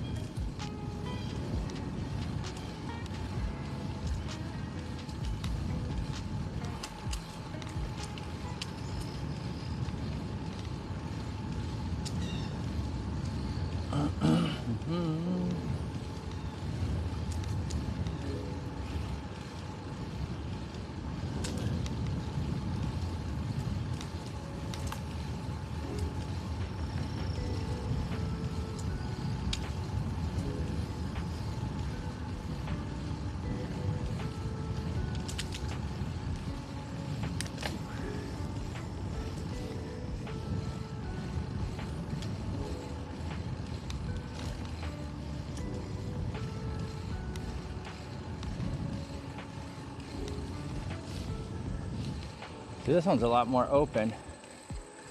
See, this one's a lot more open,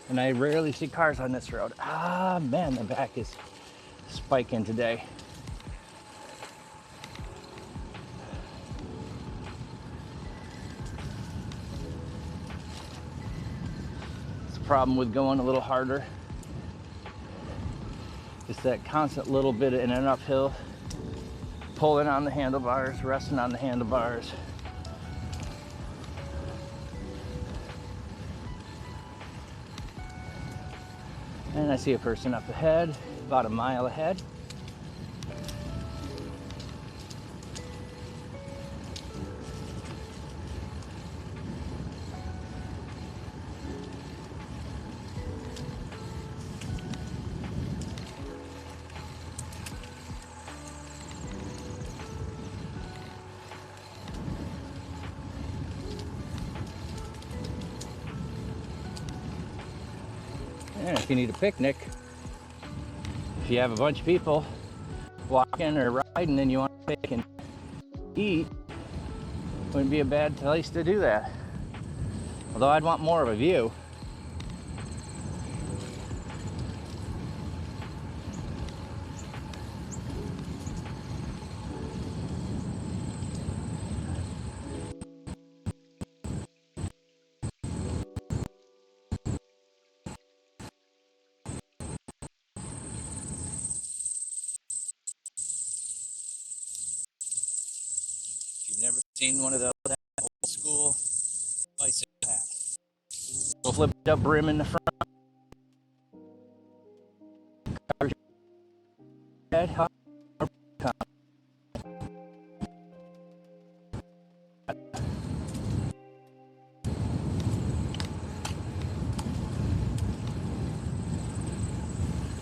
and I rarely see cars on this road. Ah, man, the back is spiking today. It's a problem with going a little harder. It's that constant little bit in an uphill, pulling on the handlebars, resting on the handlebars. And I see a person up ahead, about a mile ahead. And if you need a picnic, if you have a bunch of people walking or riding and you want to take and eat, wouldn't be a bad place to do that. Although I'd want more of a view. You've never seen one of those old school bicycle hats. Little flipped up brim in the front. Covers your head.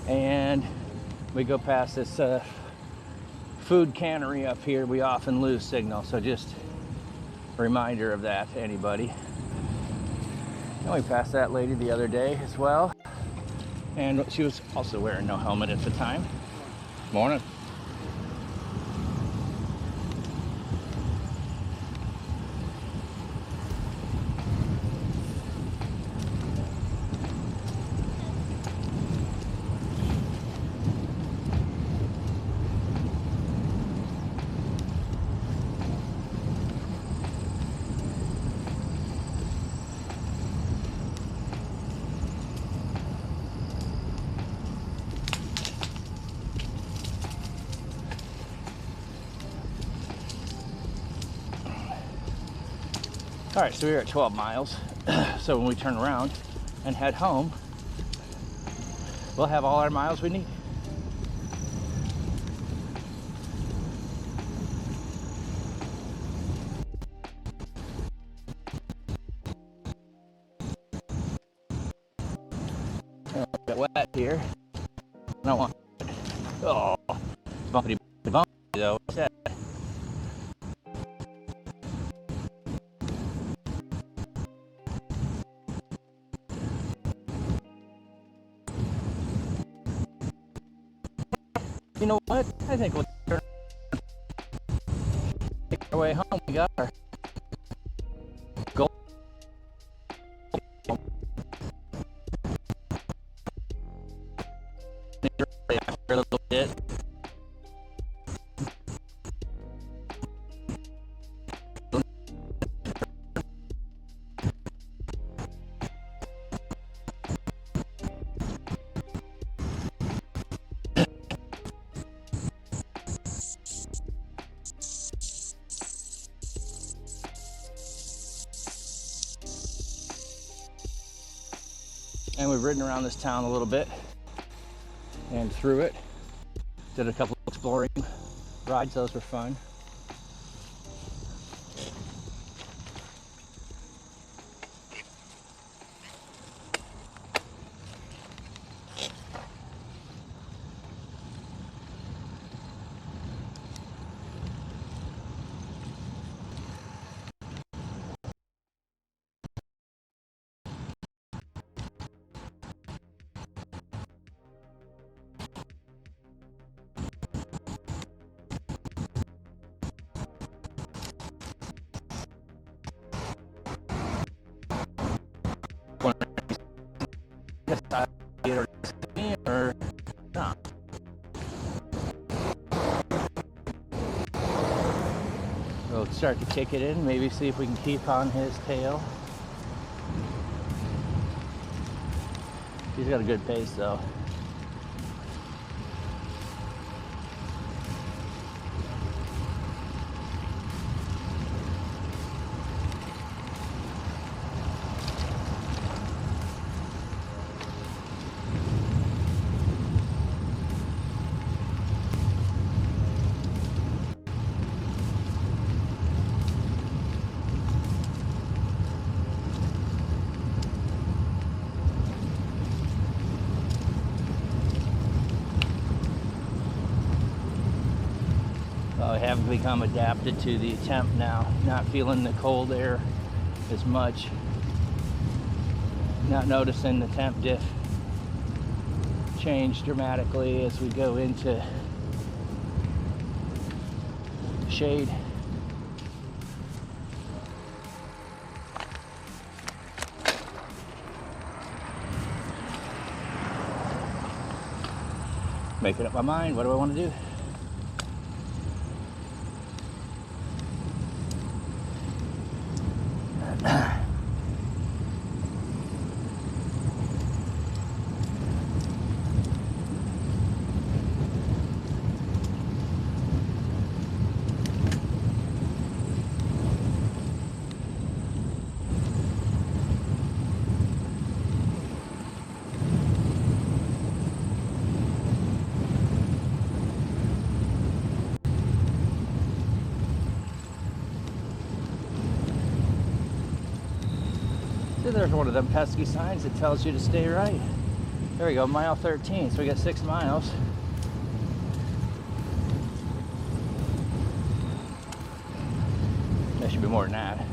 And we go past this food cannery up here, we often lose signal. So just a reminder of that to anybody. And we passed that lady the other day as well. And she was also wearing no helmet at the time. Morning. All right, so we're at 12 miles. So when we turn around and head home, we'll have all our miles we need. Get wet here. I don't want. Oh, bumpity bumpity though. What's that? You know what? I think we'll take our way home. We got our goal. A little bit. And we've ridden around this town a little bit and through it. Did a couple of exploring rides, those were fun. Or not. We'll start to kick it in, maybe see if we can keep on his tail. He's got a good pace though. I have become adapted to the temp now, not feeling the cold air as much, not noticing the temp diff change dramatically as we go into shade. Making up my mind, what do I want to do? There's one of them pesky signs that tells you to stay right. There we go, mile 13, so we got 6 miles. should be more than that.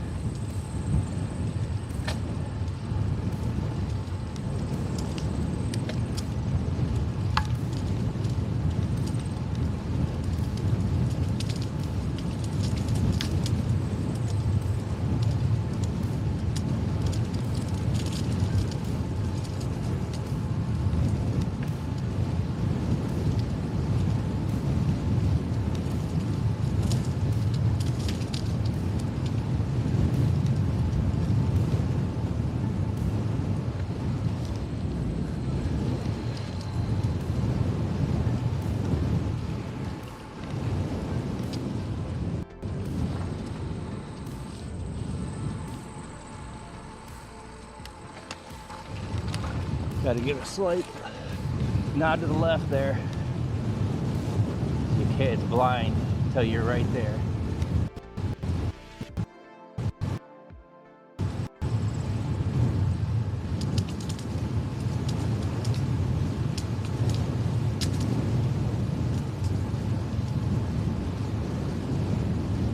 Got to give a slight nod to the left there. You can't blind until you're right there.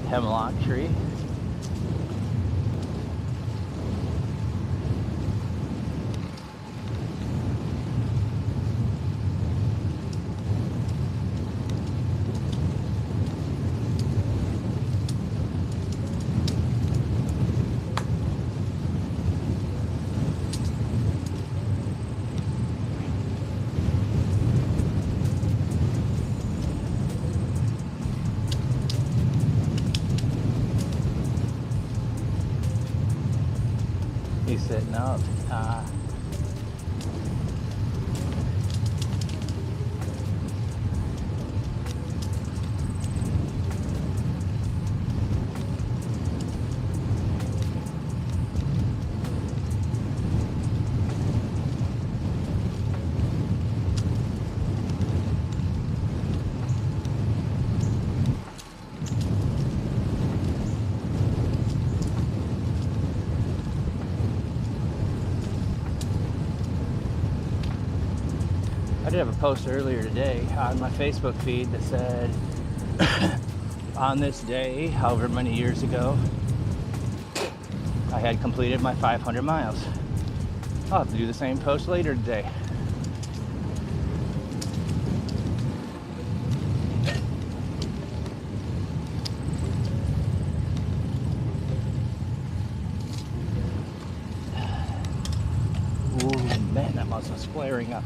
Hemlock tree. He's sitting up. I did have a post earlier today on my Facebook feed that said, on this day, however many years ago, I had completed my 500 miles. I'll have to do the same post later today. Ooh, man, that muscle's flaring up.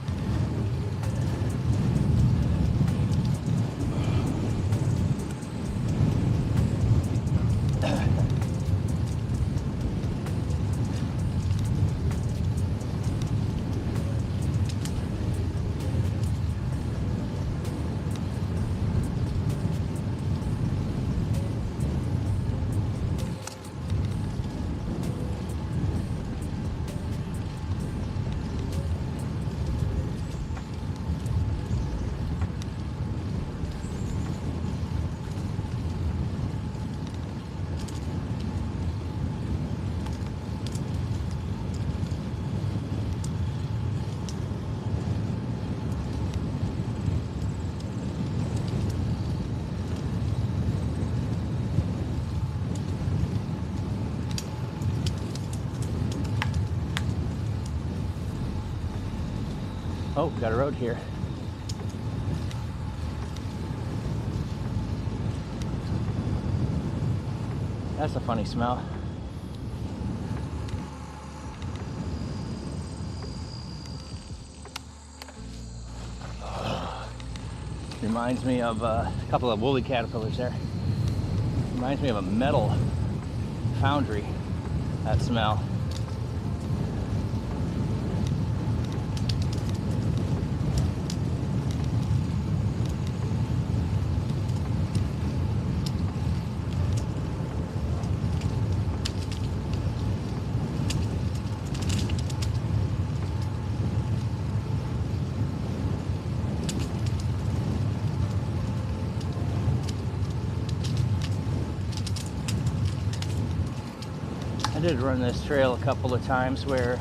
Oh, got a road here. That's a funny smell. Reminds me of a couple of woolly caterpillars there. Reminds me of a metal foundry, that smell. I did run this trail a couple of times where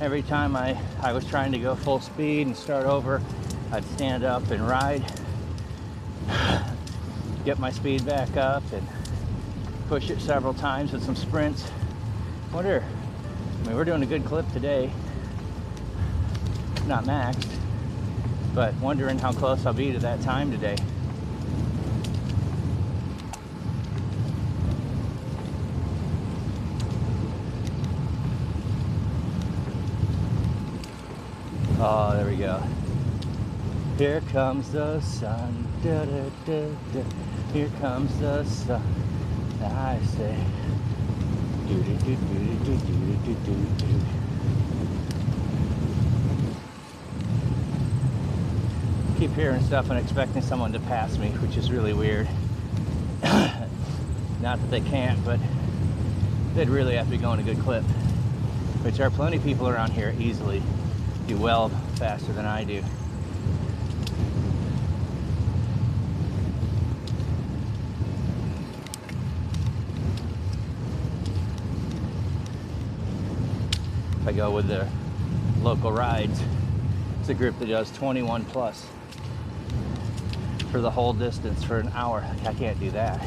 every time I was trying to go full speed and start over, I'd stand up and ride, get my speed back up, and push it several times with some sprints. Wonder, I mean, we're doing a good clip today. Not maxed, but wondering how close I'll be to that time today. Oh, there we go. Here comes the sun. Da, da, da, da. Here comes the sun. I say. Do, do, do, do, do, do, do, do, do. Keep hearing stuff and expecting someone to pass me, which is really weird. Not that they can't, but they'd really have to be going a good clip. Which there are plenty of people around here easily do well faster than I do. If I go with the local rides, it's a group that does 21 plus for the whole distance for an hour. I can't do that.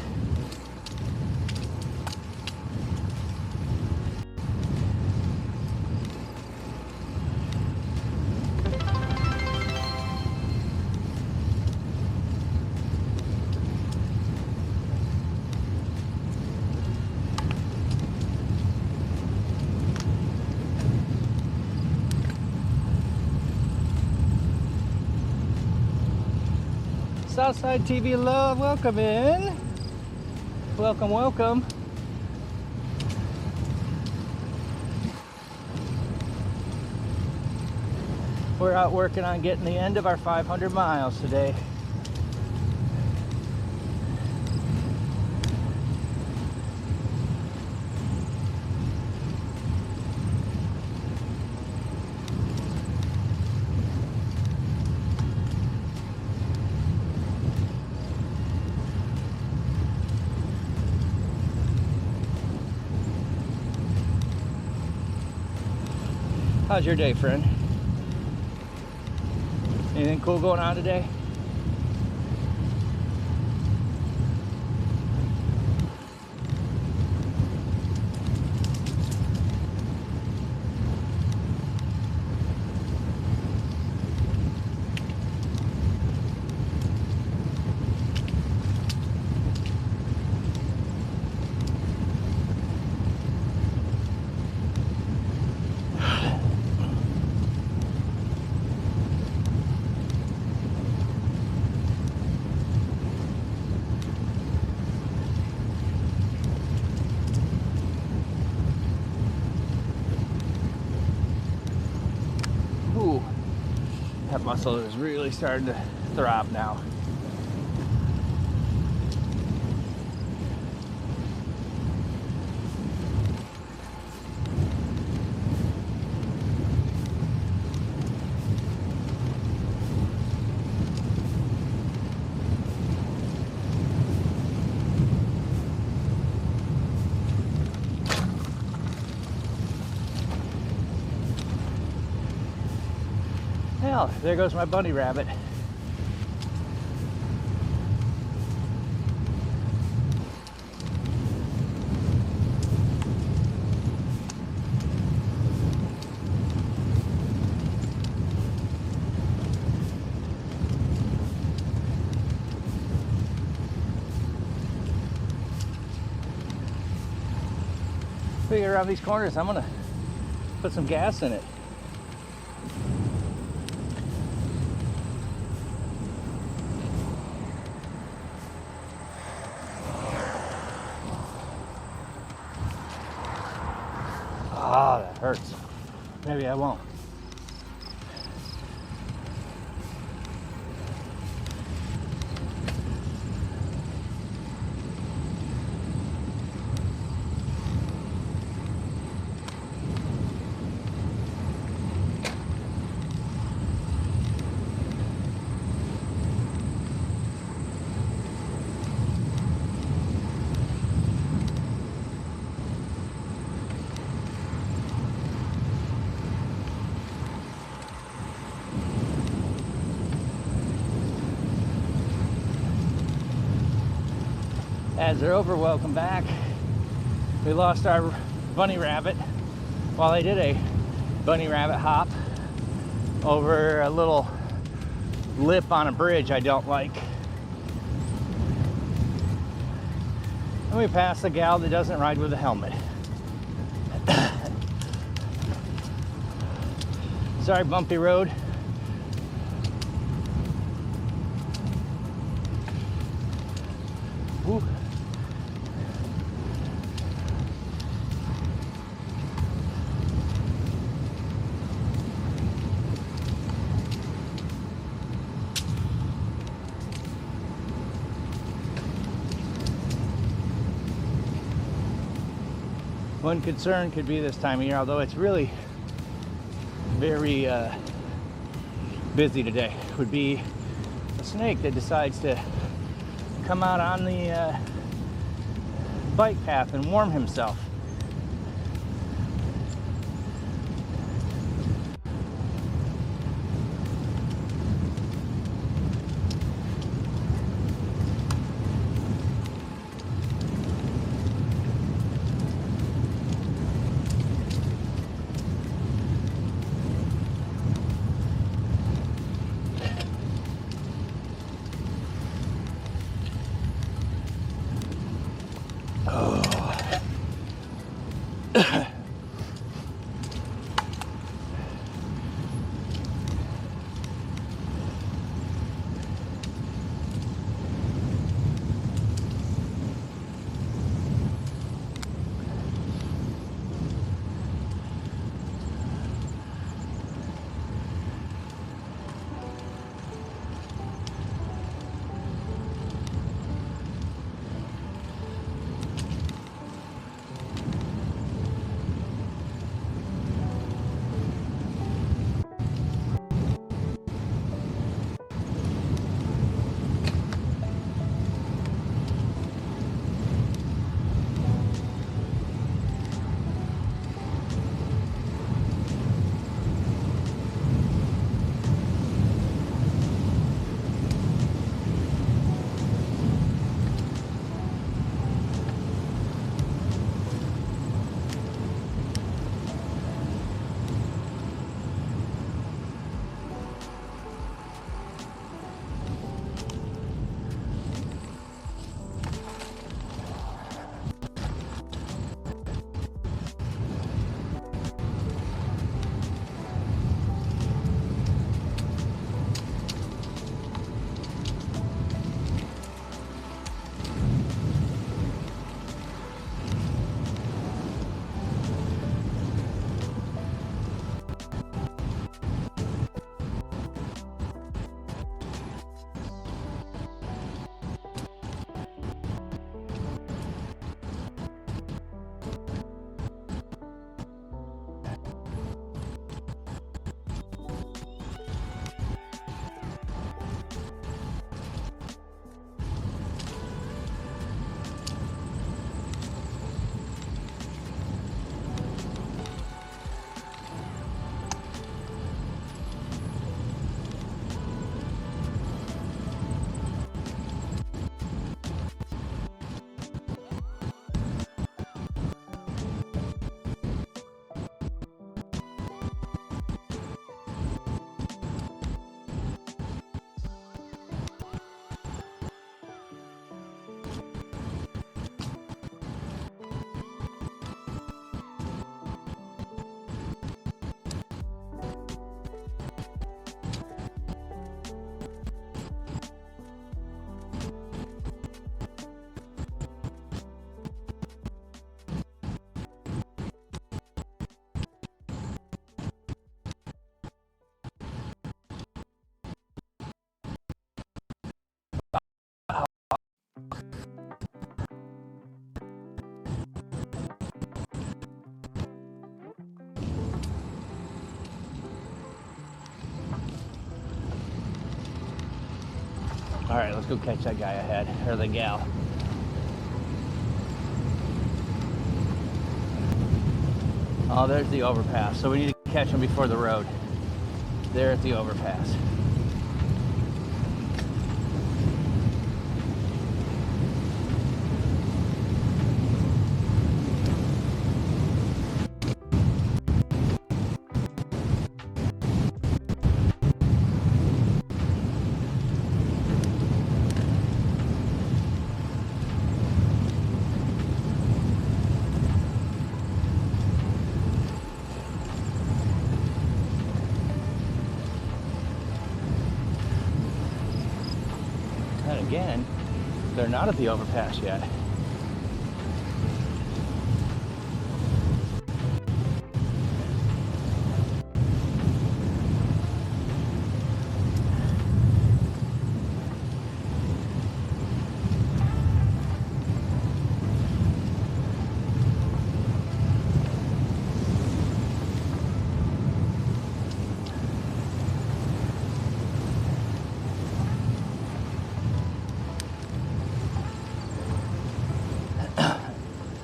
Southside TV Love, welcome in. Welcome, welcome. We're out working on getting the end of our 500 miles today. How's your day, friend? Anything cool going on today? Ooh, that muscle is really starting to throb now. Hell, there goes my bunny rabbit. We get around these corners, I'm gonna put some gas in it. Ah, that hurts. Maybe I won't. Ads are over, welcome back. We lost our bunny rabbit while I did a bunny rabbit hop over a little lip on a bridge I don't like. And we passed the gal that doesn't ride with a helmet. Sorry, bumpy road. Woo. One concern could be this time of year, although it's really very busy today, would be a snake that decides to come out on the bike path and warm himself. All right, let's go catch that guy ahead, or the gal. Oh, there's the overpass. So we need to catch him before the road. There at the overpass. again, they're not at the overpass yet.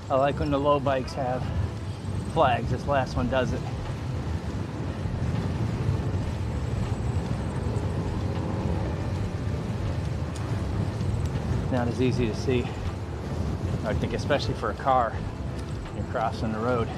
I like when the low bikes have flags. This last one does it. Not as easy to see. I think especially for a car, you're crossing the road.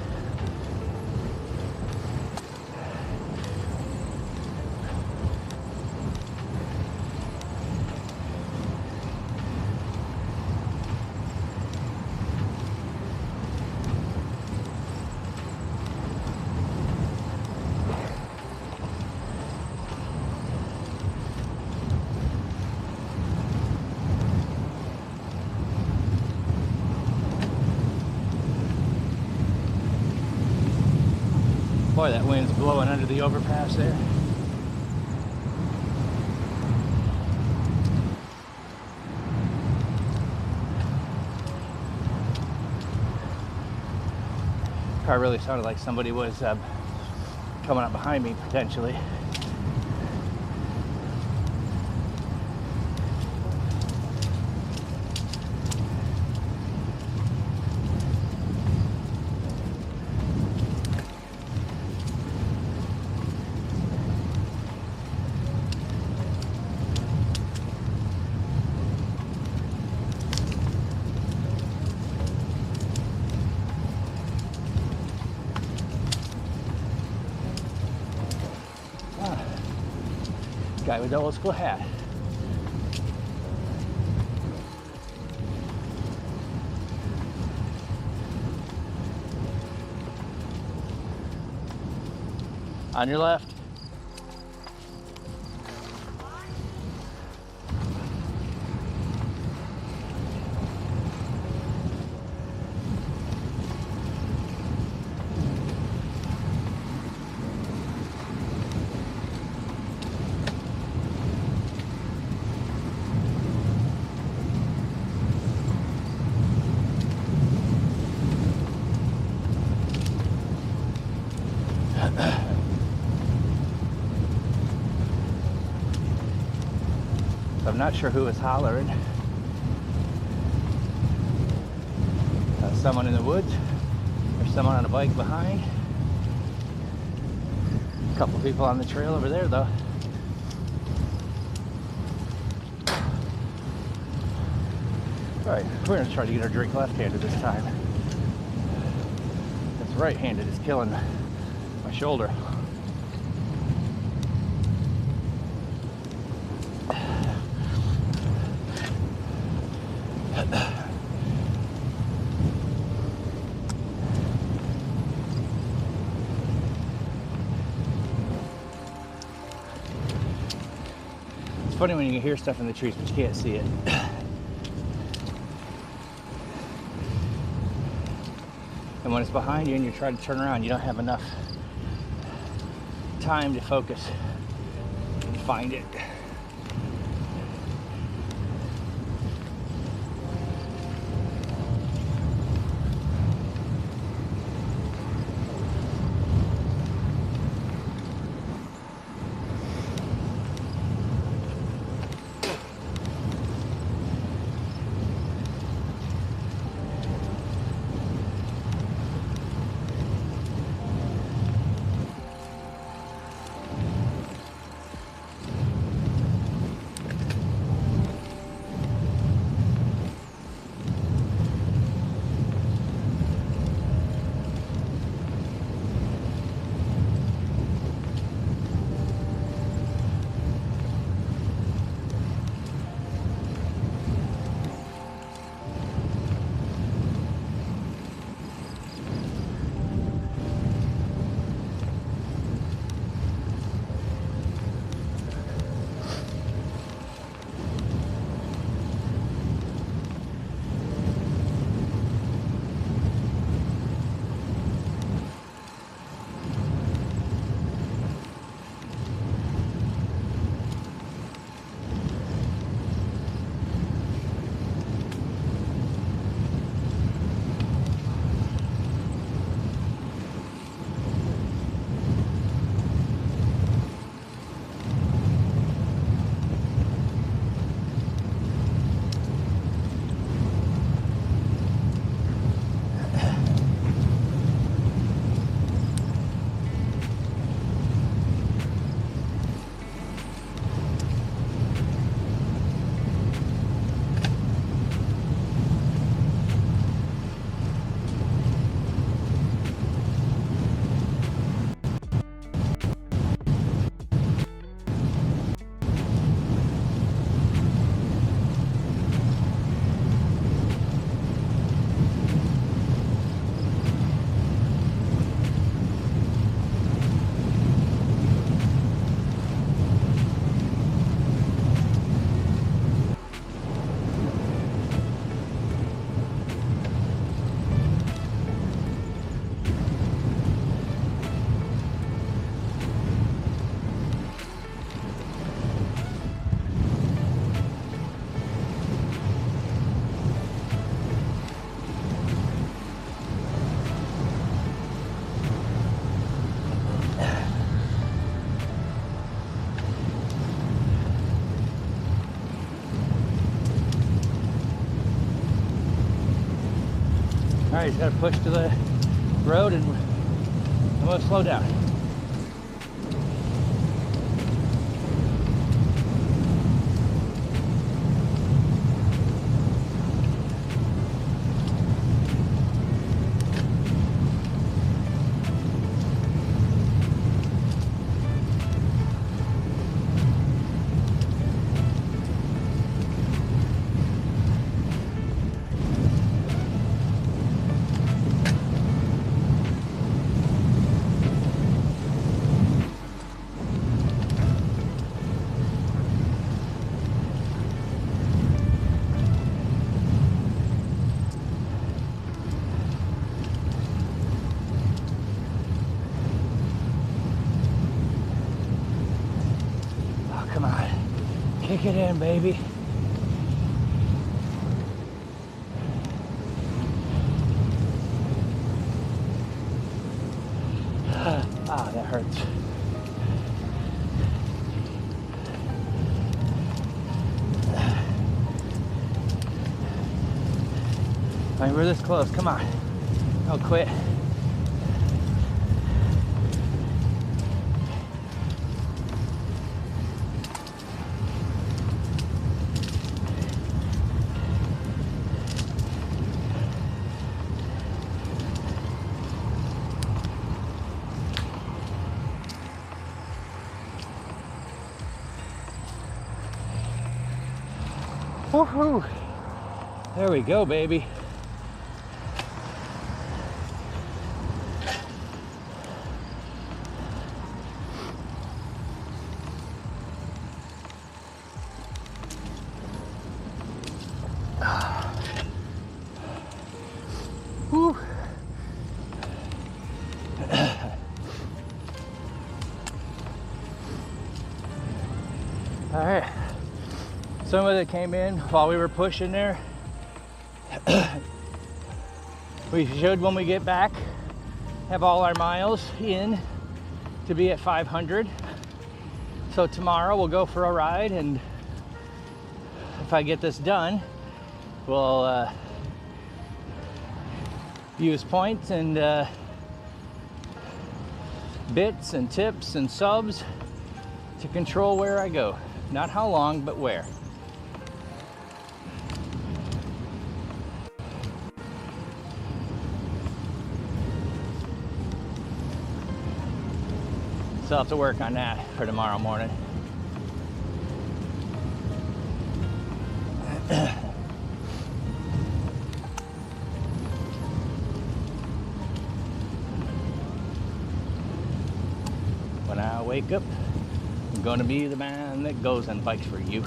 Boy, that wind's blowing under the overpass there. Car really sounded like somebody was coming up behind me, potentially. Guy with the old school hat. On your left. I'm not sure who is hollering. Someone in the woods or someone on a bike behind. A couple people on the trail over there though. All right, we're gonna try to get our drink left-handed this time. This right-handed is killing my shoulder. It's funny when you can hear stuff in the trees, but you can't see it. And when it's behind you and you try to turn around, you don't have enough time to focus and find it. right, just gotta push to the road and I'm gonna slow down. Come on, kick it in, baby. Ah, that hurts. I mean, we're this close. Come on, don't quit. Woohoo! There we go, baby. Whew. All right. Some of it came in while we were pushing there. We should, when we get back, have all our miles in to be at 500. So tomorrow we'll go for a ride, and if I get this done, we'll use points and bits and tips and subs to control where I go. Not how long, but where. So I'll have to work on that for tomorrow morning. When I wake up, I'm gonna be the man that goes and fights for you.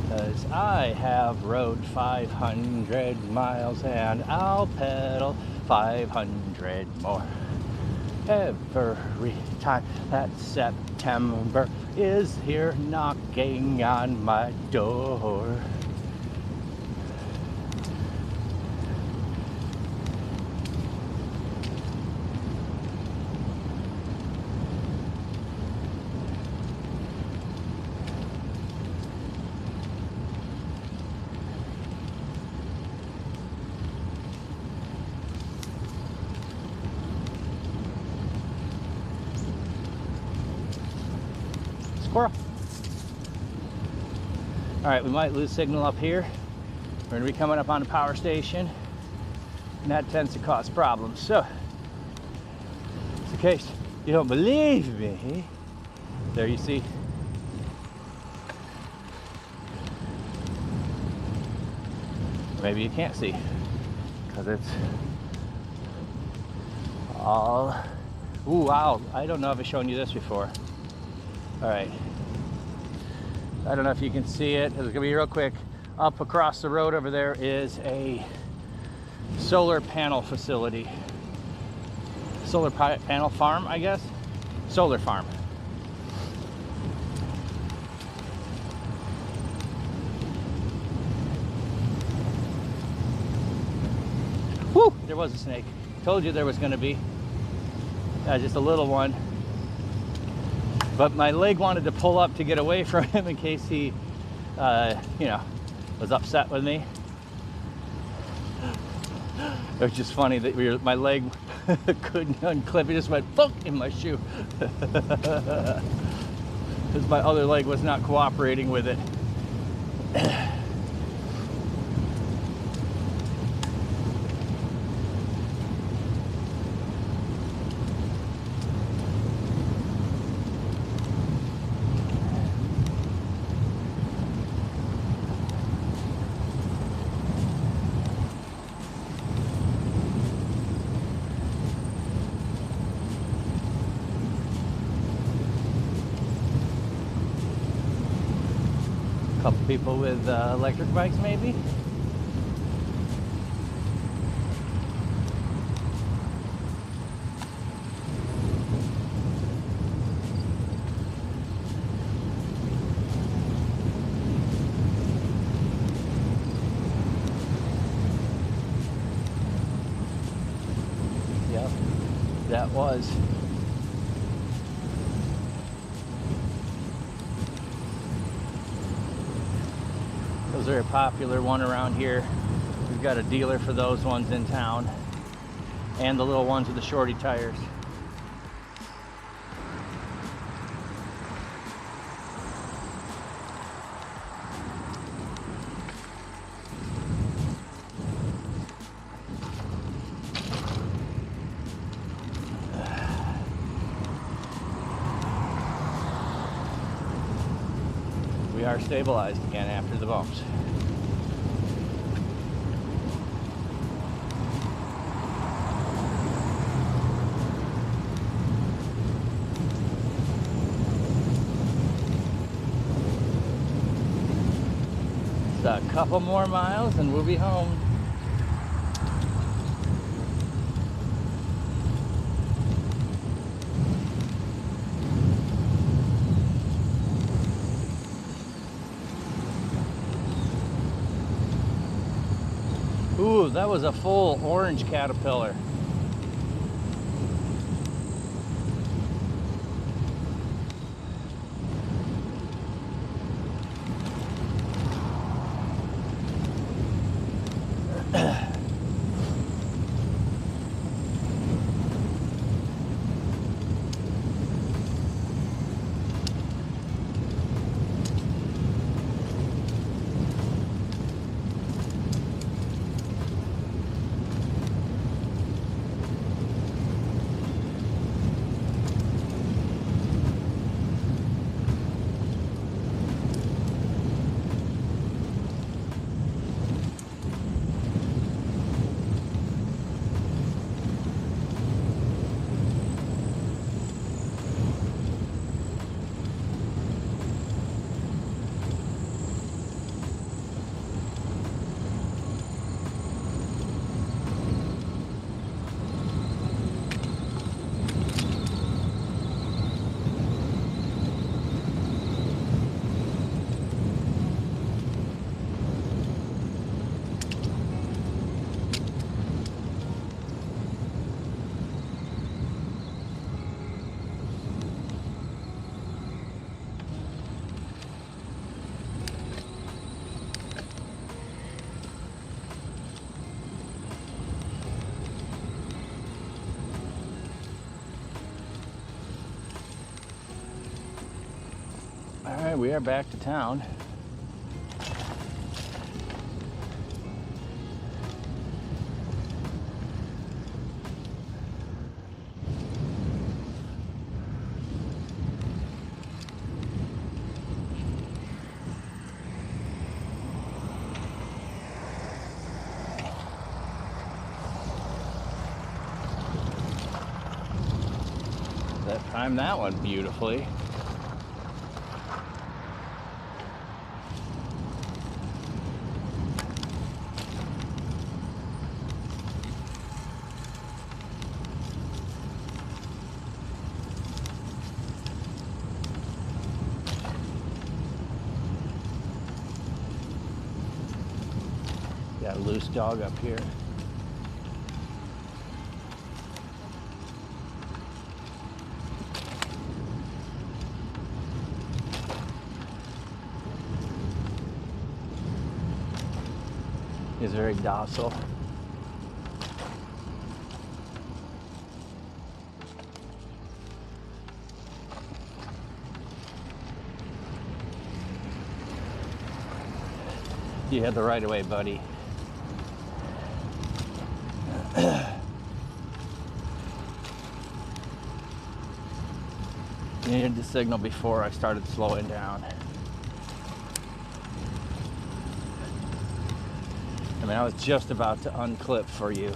Cause I have rode 500 miles and I'll pedal 500 more. Every time that September is here knocking on my door. Squirrel. All right, we might lose signal up here. We're gonna be coming up on a power station, and that tends to cause problems. So, in case you don't believe me, there you see. Maybe you can't see, because it's all, ooh, wow. I don't know if I've shown you this before. All right, I don't know if you can see it. It's gonna be real quick. Up across the road over there is a solar panel facility. Solar panel farm, I guess. Solar farm. Whew, there was a snake. Told you there was gonna be. Just a little one. But my leg wanted to pull up to get away from him in case he, you know, was upset with me. It was just funny that my leg couldn't unclip. It just went funk in my shoe. Because my other leg was not cooperating with it. Couple people with electric bikes, maybe. Yep, that was. Those are a popular one around here. We've got a dealer for those ones in town, and the little ones with the shorty tires. We are stabilized again after the bumps. Just a couple more miles and we'll be home. Ooh, that was a full orange caterpillar. All right, we are back to town. That timed that one beautifully. Got a loose dog up here. He's very docile. You had the right of way, buddy. Needed the signal before I started slowing down. I mean, I was just about to unclip for you.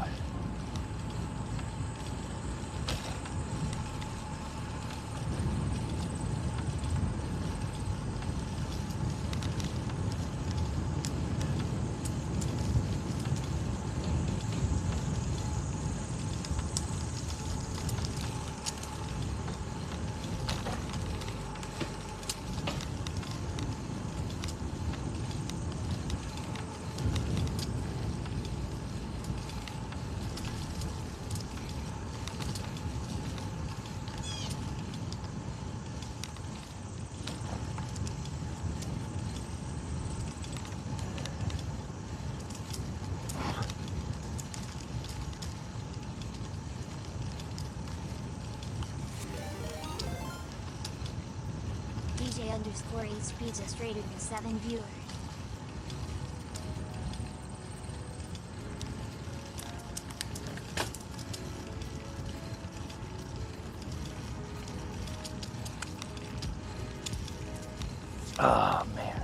DJ_8 speeds us rated with 7 viewers. Oh, man.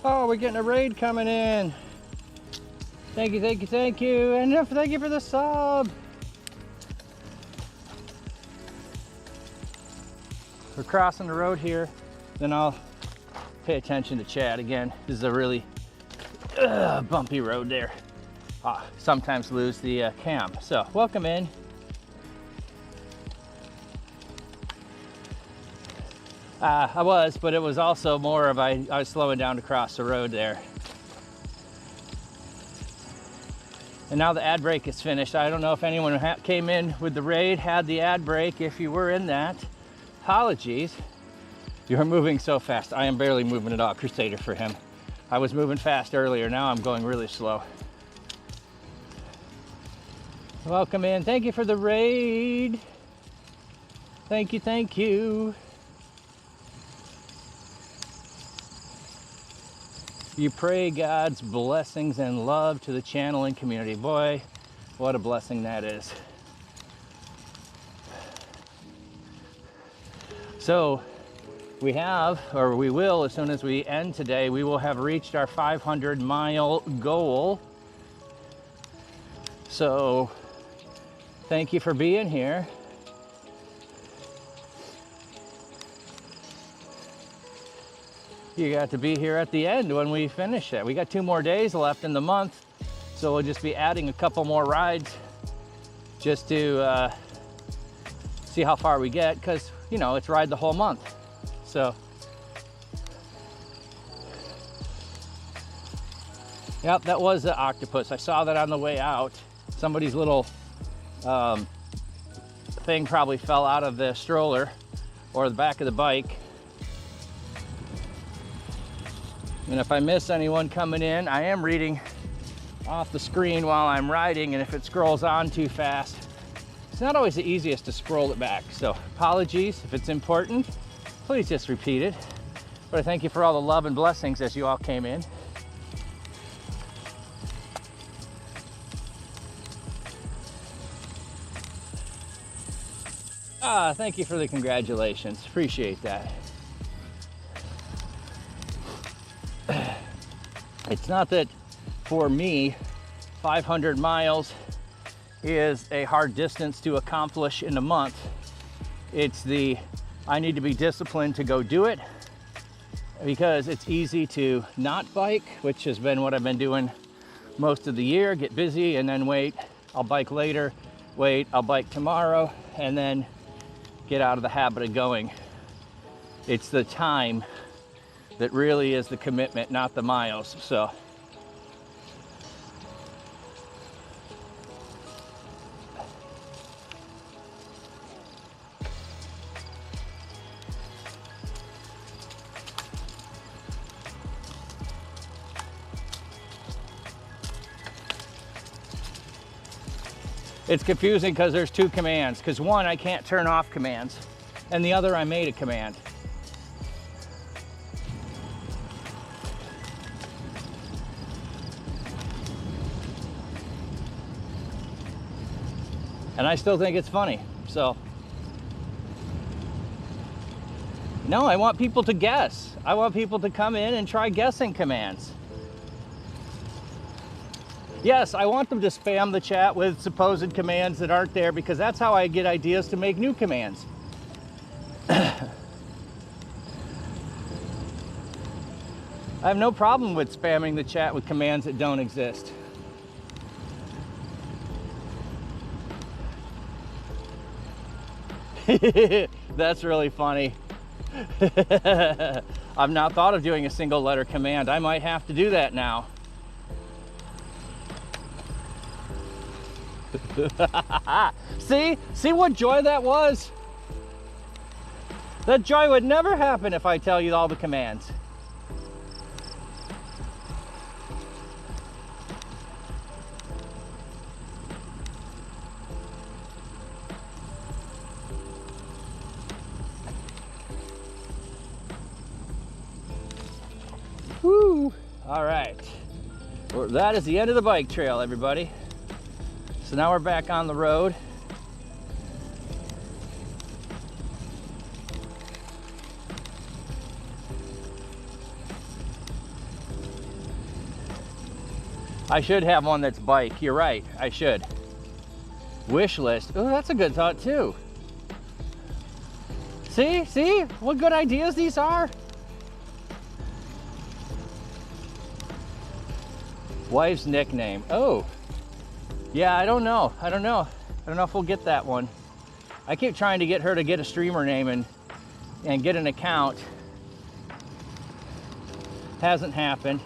Oh, we're getting a raid coming in. Thank you, thank you, thank you. And thank you for the sub. We're crossing the road here. Then I'll pay attention to Chad again. This is a really bumpy road there. Sometimes lose the cam. So welcome in. I was, but it was also more of I was slowing down to cross the road there. And now the ad break is finished. I don't know if anyone came in with the raid, had the ad break. If you were in that, apologies. You're moving so fast. I am barely moving at all. Crusader for him. I was moving fast earlier. Now I'm going really slow. Welcome in. Thank you for the raid. Thank you, thank you. You pray God's blessings and love to the channel and community. Boy, what a blessing that is. So we have, or we will, as soon as we end today, we will have reached our 500-mile goal. So thank you for being here. You got to be here at the end when we finish it. We got 2 more days left in the month, so we'll just be adding a couple more rides just to see how far we get, because, you know, it's ride the whole month. So, yep, that was the octopus. I saw that on the way out. Somebody's little thing probably fell out of the stroller or the back of the bike. And if I miss anyone coming in, I am reading off the screen while I'm riding, and if it scrolls on too fast, it's not always the easiest to scroll it back. So apologies if it's important, please just repeat it. But I thank you for all the love and blessings as you all came in. Thank you for the congratulations, appreciate that. It's not that for me, 500 miles is a hard distance to accomplish in a month. It's I need to be disciplined to go do it, because it's easy to not bike, which has been what I've been doing most of the year. Get busy and then wait, I'll bike later, wait, I'll bike tomorrow, and then get out of the habit of going. It's the time that really is the commitment, not the miles. So It's confusing because there's two commands. Because one, I can't turn off commands, and the other, I made a command. And I still think it's funny, so. No, I want people to guess. I want people to come in and try guessing commands. Yes, I want them to spam the chat with supposed commands that aren't there, because that's how I get ideas to make new commands. I have no problem with spamming the chat with commands that don't exist. That's really funny. I've not thought of doing a single letter command. I might have to do that now. See what joy that was? That joy would never happen if I tell you all the commands. Woo! All right. Well, that is the end of the bike trail, everybody. So now we're back on the road. I should have one that's bike. You're right, I should. Wish list. Oh, that's a good thought too. See what good ideas these are? Wife's nickname. Oh, yeah, I don't know if we'll get that one. I keep trying to get her to get a streamer name and get an account. Hasn't happened.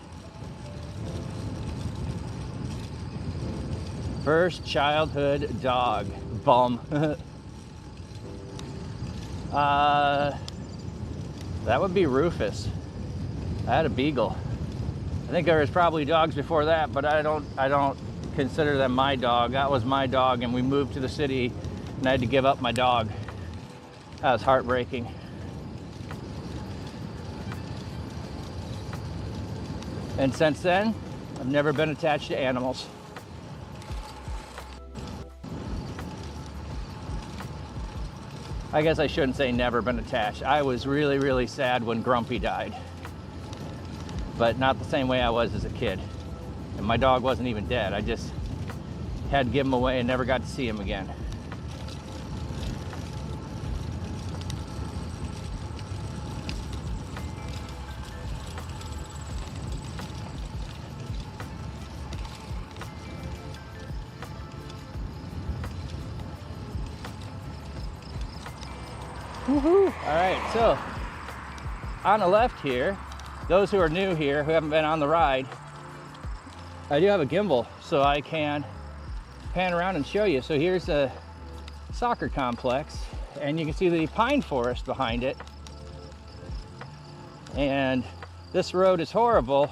First childhood dog. Bum. That would be Rufus. I had a beagle. I think there was probably dogs before that, but I don't consider them my dog. That was my dog, and we moved to the city and I had to give up my dog. That was heartbreaking. And since then, I've never been attached to animals. I guess I shouldn't say never been attached. I was really, really sad when Grumpy died. But not the same way I was as a kid. And my dog wasn't even dead. I just had to give him away and never got to see him again. Woohoo! All right, so on the left here, those who are new here, who haven't been on the ride, I do have a gimbal so I can pan around and show you. So here's a soccer complex, and you can see the pine forest behind it. And this road is horrible,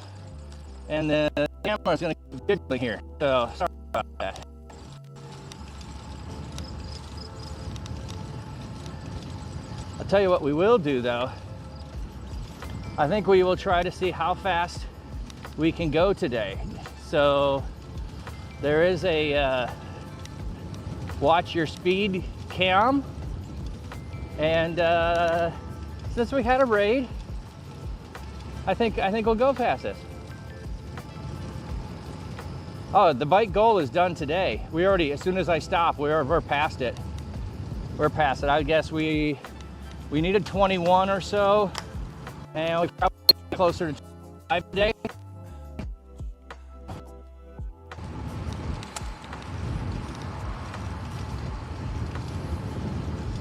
and the camera's gonna keep jiggling here. So sorry about that. I'll tell you what we will do though. I think we will try to see how fast we can go today. So there is a watch your speed cam, and since we had a raid, I think we'll go past this. Oh, the bike goal is done today. We already, as soon as I stop, we're past it. We're past it. I guess we needed 21 or so, and we probably closer to 5 today.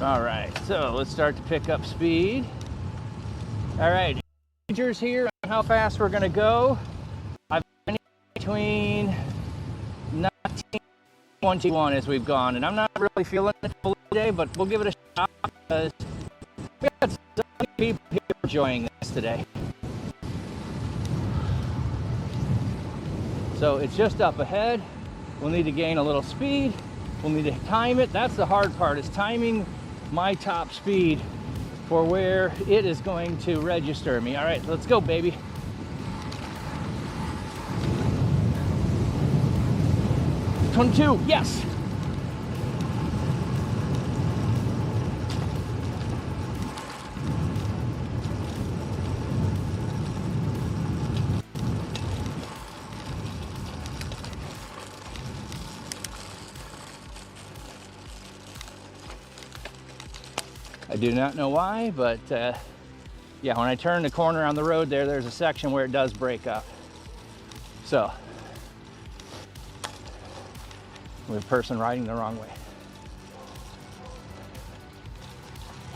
All right, so let's start to pick up speed. All right, procedures here on how fast we're gonna go. I've been between 19 and 21 as we've gone, and I'm not really feeling it fully today, but we'll give it a shot because we got so many people here enjoying this today. So it's just up ahead. We'll need to gain a little speed. We'll need to time it. That's the hard part, is timing my top speed for where it is going to register me. All right, let's go, baby. $22, yes. I do not know why, but yeah, when I turn the corner on the road there, there's a section where it does break up. So, we have a person riding the wrong way.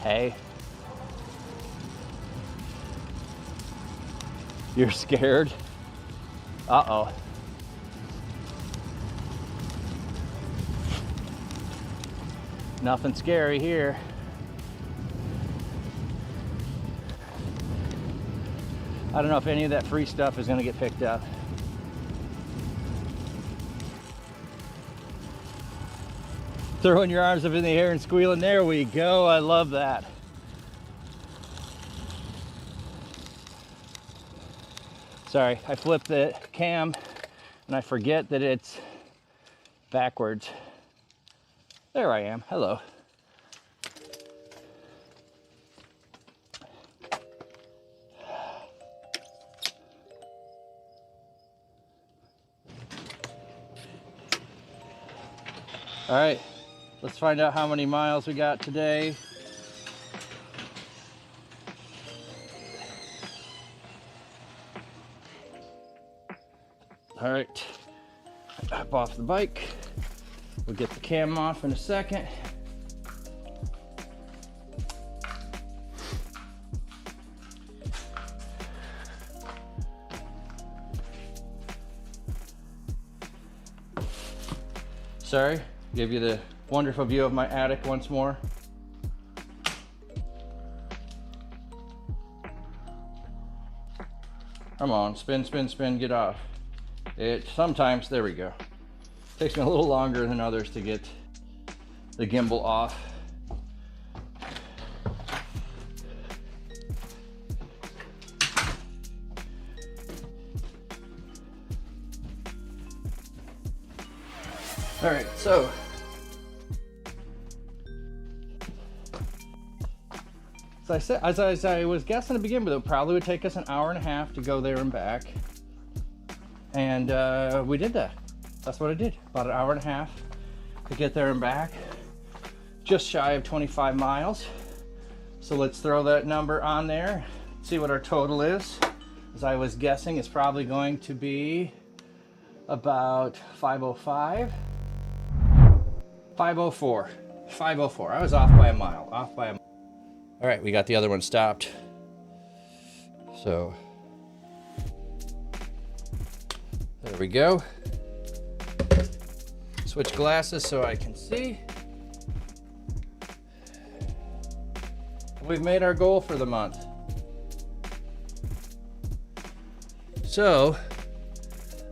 Hey. You're scared? Uh-oh. Nothing scary here. I don't know if any of that free stuff is going to get picked up. Throwing your arms up in the air and squealing. There we go. I love that. Sorry, I flipped the cam and I forget that it's backwards. There I am. Hello. All right, let's find out how many miles we got today. All right, hop off the bike. We'll get the cam off in a second. Sorry, give you the wonderful view of my attic once more. Come on, spin, spin, spin, get off. It sometimes, there we go. Takes me a little longer than others to get the gimbal off. All right, so as I was guessing to begin with, it probably would take us an hour and a half to go there and back. And we did that. That's what I did. About an hour and a half to get there and back. Just shy of 25 miles. So let's throw that number on there. See what our total is. As I was guessing, it's probably going to be about 505. 504. 504. I was off by a mile. Off by a mile. All right, we got the other one stopped. So there we go. Switch glasses so I can see. We've made our goal for the month. So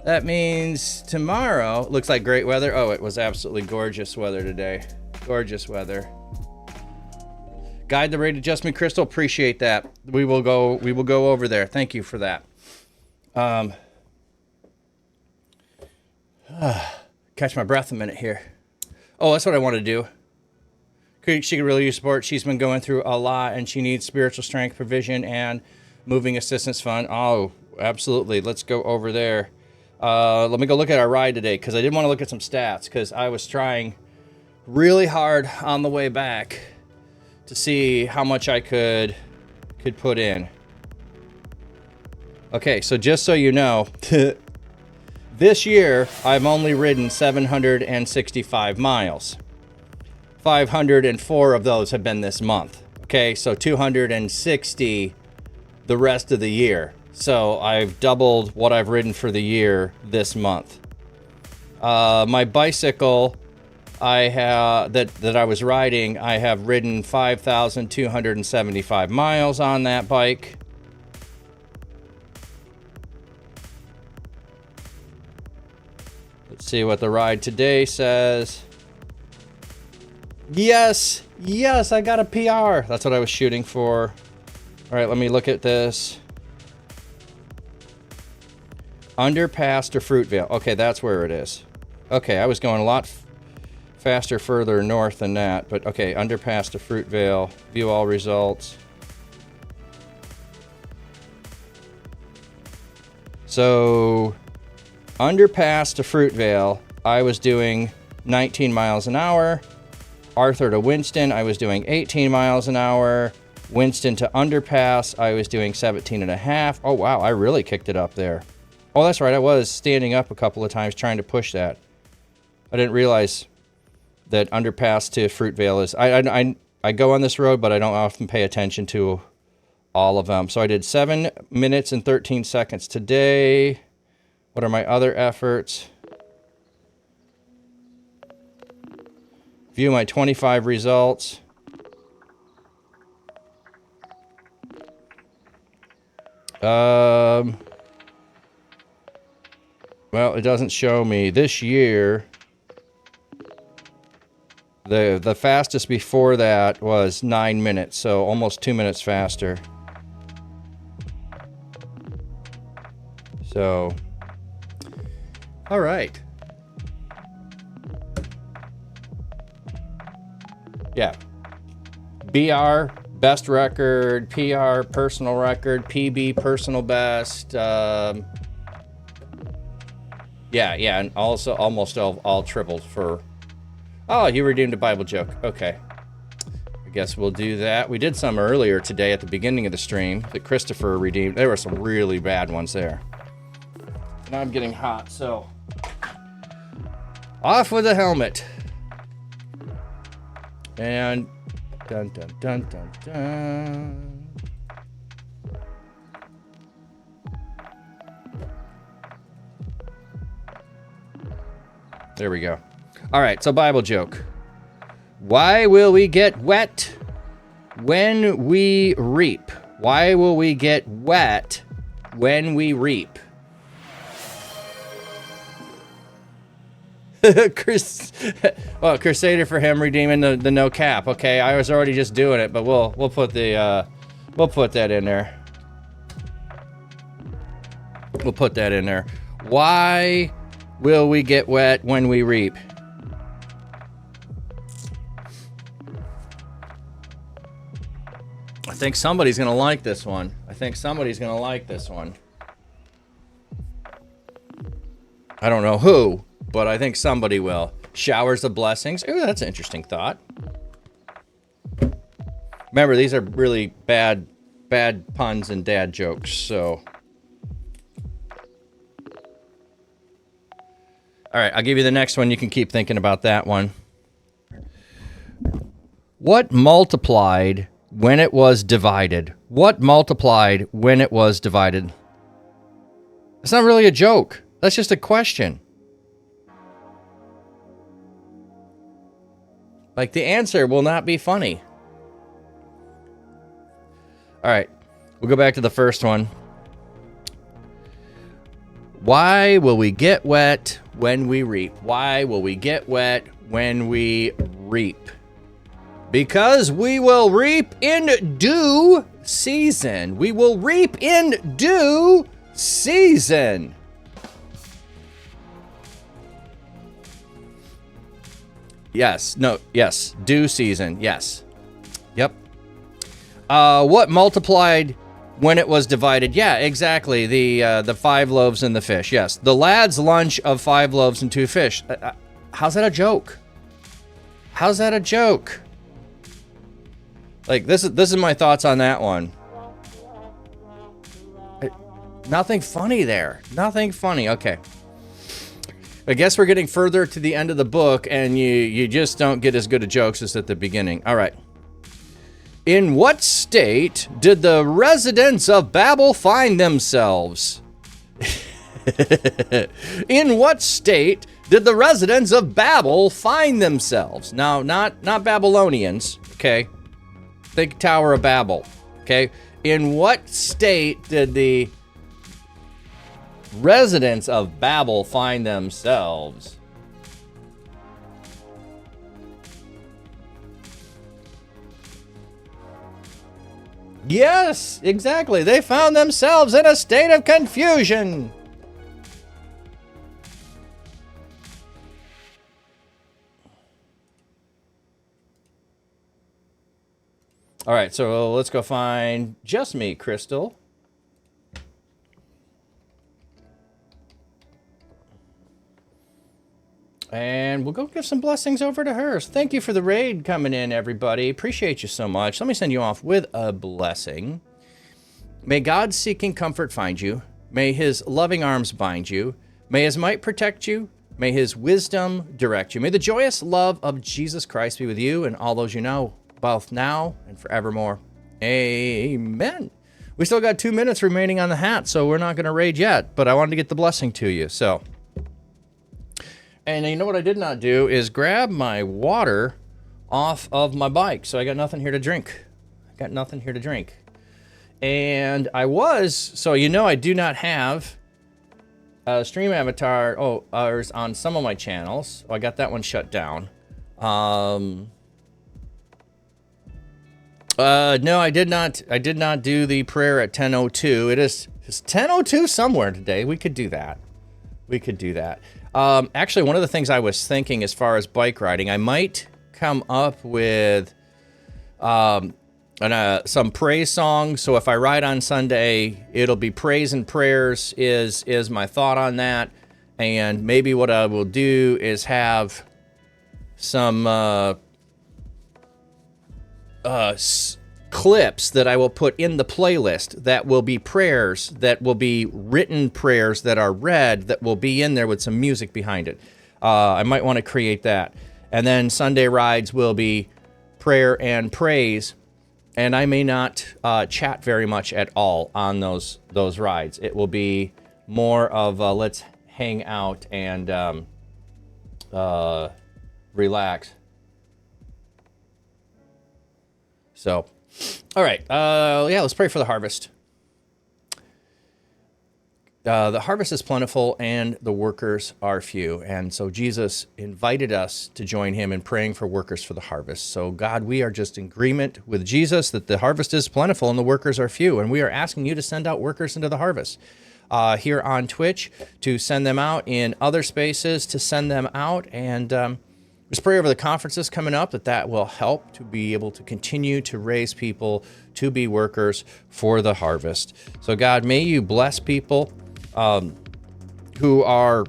that means tomorrow looks like great weather. Oh, it was absolutely gorgeous weather today. Gorgeous weather. Guide the rate adjustment, Crystal. Appreciate that. We will go over there. Thank you for that. Catch my breath a minute here. Oh, that's what I want to do. She could really use support. She's been going through a lot and she needs spiritual strength, provision, and moving assistance fund. Oh, absolutely. Let's go over there. Let me go look at our ride today because I did want to look at some stats because I was trying really hard on the way back to see how much I could put in. Okay, so just so you know, this year I've only ridden 765 miles. 504 of those have been this month. Okay, so 260 the rest of the year. So I've doubled what I've ridden for the year this month. My bicycle, I have that I was riding, I have ridden 5,275 miles on that bike. Let's see what the ride today says. Yes, yes, I got a PR. That's what I was shooting for. All right, let me look at this. Underpass to Fruitvale. Okay, that's where it is. Okay, I was going a lot faster further north than that, but okay, underpass to Fruitvale. View all results. So, underpass to Fruitvale, I was doing 19 miles an hour. Arthur to Winston, I was doing 18 miles an hour. Winston to underpass, I was doing 17 and a half. Oh, wow, I really kicked it up there. Oh, that's right, I was standing up a couple of times trying to push that. I didn't realize that underpass to Fruitvale is... I go on this road, but I don't often pay attention to all of them. So I did 7 minutes and 13 seconds today. What are my other efforts? View my 25 results. Well, it doesn't show me this year. The fastest before that was 9 minutes, so almost 2 minutes faster. So, all right. Yeah. BR, best record, PR, personal record, PB, personal best. Yeah, and also almost all tripled for... Oh, you redeemed a Bible joke. Okay. I guess we'll do that. We did some earlier today at the beginning of the stream that Christopher redeemed. There were some really bad ones there. Now I'm getting hot, so... Off with the helmet. And... Dun, dun, dun, dun, dun. There we go. All right, so Bible joke. Why will we get wet when we reap? Why will we get wet when we reap? Well, Crusader for him redeeming the no cap. Okay, I was already just doing it, but we'll put the we'll put that in there. We'll put that in there. Why will we get wet when we reap? I think somebody's gonna like this one. I think somebody's gonna like this one. I don't know who, but I think somebody will. Showers of blessings. Ooh, that's an interesting thought. Remember, these are really bad puns and dad jokes, so. All right, I'll give you the next one. You can keep thinking about that one. What multiplied when it was divided? What multiplied when it was divided? It's not really a joke. That's just a question. Like, the answer will not be funny. All right, we'll go back to the first one. Why will we get wet when we reap? Why will we get wet when we reap? Because we will reap in due season. We will reap in due season. Yes, no, yes, due season, yes. Yep. What multiplied when it was divided? Yeah, exactly, the 5 loaves and the fish, yes. The lad's lunch of 5 loaves and 2 fish. How's that a joke? How's that a joke? Like, this is my thoughts on that one. Nothing funny there. Nothing funny. Okay. I guess we're getting further to the end of the book, and you just don't get as good a jokes as at the beginning. All right. In what state did the residents of Babel find themselves? In what state did the residents of Babel find themselves? Now, not Babylonians, okay? Think Tower of Babel, okay? In what state did the residents of Babel find themselves? Yes, exactly. They found themselves in a state of confusion. All right, so let's go find Just Me, Crystal. And we'll go give some blessings over to her. Thank you for the raid coming in, everybody. Appreciate you so much. Let me send you off with a blessing. May God's seeking comfort find you. May his loving arms bind you. May his might protect you. May his wisdom direct you. May the joyous love of Jesus Christ be with you and all those you know, both now and forevermore. Amen. We still got 2 minutes remaining on the hat, so we're not going to raid yet, but I wanted to get the blessing to you, so. And you know what I did not do is grab my water off of my bike, so I got nothing here to drink. And so you know I do not have a stream avatar on some of my channels. Oh, I got that one shut down. No, I did not do the prayer at 10:02. It's 10:02 somewhere today. We could do that. Actually, one of the things I was thinking as far as bike riding, I might come up with some praise songs. So if I ride on Sunday, it'll be praise and prayers is my thought on that. And maybe what I will do is have some clips that I will put in the playlist that will be prayers, that will be written prayers that are read, that will be in there with some music behind it. I might want to create that. And then Sunday rides will be prayer and praise. And I may not chat very much at all on those rides. It will be more of let's hang out and relax. So, all right. Yeah, let's pray for the harvest. The harvest is plentiful and the workers are few. And so Jesus invited us to join him in praying for workers for the harvest. So God, we are just in agreement with Jesus that the harvest is plentiful and the workers are few. And we are asking you to send out workers into the harvest here on Twitch, to send them out in other spaces, to send them out. And just pray over the conferences coming up that will help to be able to continue to raise people to be workers for the harvest. So God, may you bless people who are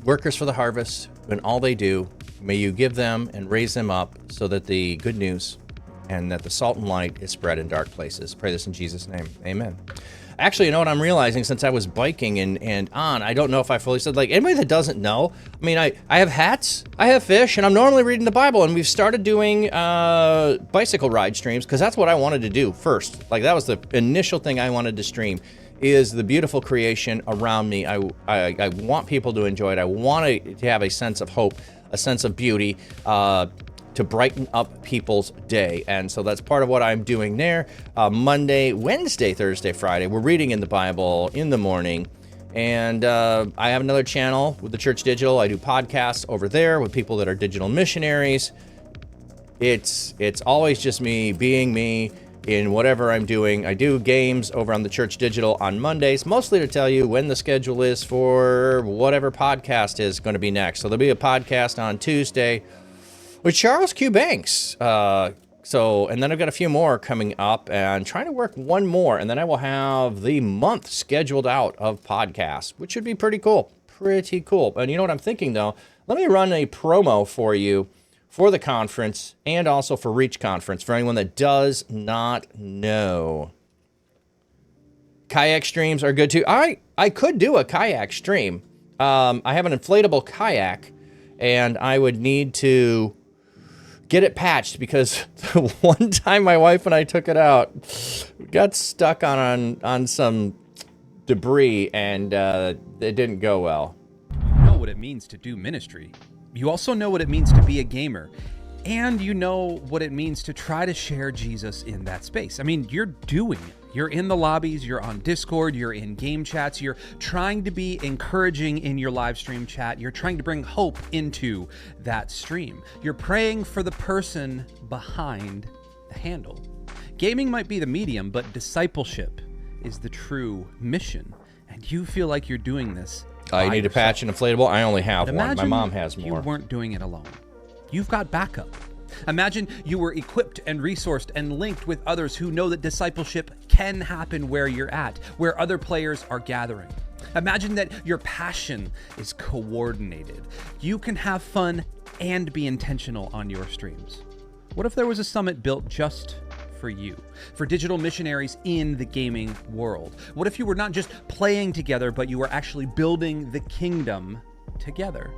workers for the harvest in all they do. May you give them and raise them up so that the good news and that the salt and light is spread in dark places. Pray this in Jesus' name. Amen. Actually, you know what I'm realizing since I was biking and on, I don't know if I fully said, like, anybody that doesn't know, I mean, I have hats, I have fish, and I'm normally reading the Bible, and we've started doing bicycle ride streams, because that's what I wanted to do first. Like, that was the initial thing I wanted to stream, is the beautiful creation around me. I want people to enjoy it. I want to have a sense of hope, a sense of beauty, to brighten up people's day. And so that's part of what I'm doing there. Monday, Wednesday, Thursday, Friday, we're reading in the Bible in the morning. And I have another channel with the Church Digital. I do podcasts over there with people that are digital missionaries. It's always just me being me in whatever I'm doing. I do games over on the Church Digital on Mondays, mostly to tell you when the schedule is for whatever podcast is going to be next. So there'll be a podcast on Tuesday with Charles Q. Banks. And then I've got a few more coming up and trying to work one more, and then I will have the month scheduled out of podcasts, which should be pretty cool. Pretty cool. And you know what I'm thinking, though? Let me run a promo for you for the conference and also for Reach Conference for anyone that does not know. Kayak streams are good too. I could do a kayak stream. I have an inflatable kayak, and I would need to get it patched because the one time my wife and I took it out, we got stuck on some debris, and it didn't go well. You know what it means to do ministry. You also know what it means to be a gamer. And you know what it means to try to share Jesus in that space. I mean, you're doing it. You're in the lobbies, you're on Discord, you're in game chats, you're trying to be encouraging in your live stream chat, you're trying to bring hope into that stream. You're praying for the person behind the handle. Gaming might be the medium, but discipleship is the true mission. And you feel like you're doing this. You need a patch and inflatable? I only have But one. My imagine mom has you more. weren't doing it alone. You've got backup. Imagine you were equipped and resourced and linked with others who know that discipleship can happen where you're at, where other players are gathering. Imagine that your passion is coordinated. You can have fun and be intentional on your streams. What if there was a summit built just for you, for digital missionaries in the gaming world? What if you were not just playing together, but you were actually building the kingdom together?